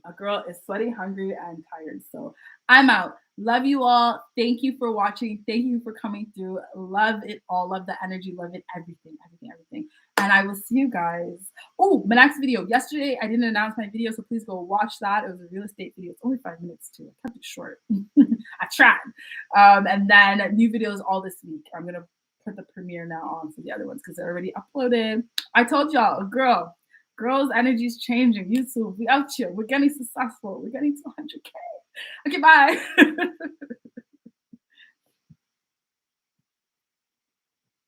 a girl is sweaty, hungry, and tired. So I'm out. Love you all. Thank you for watching. Thank you for coming through. Love it all. Love the energy. Love it. Everything, everything, everything. And I will see you guys. Oh, my next video. Yesterday, I didn't announce my video, so please go watch that. It was a real estate video. It's only 5 minutes too. I kept it short. I tried. And then new videos all this week. I'm going to put the premiere now on for the other ones because they're already uploaded. I told y'all, girls' energy is changing. YouTube, we out here. We're getting successful. We're getting to 100K. Okay, bye.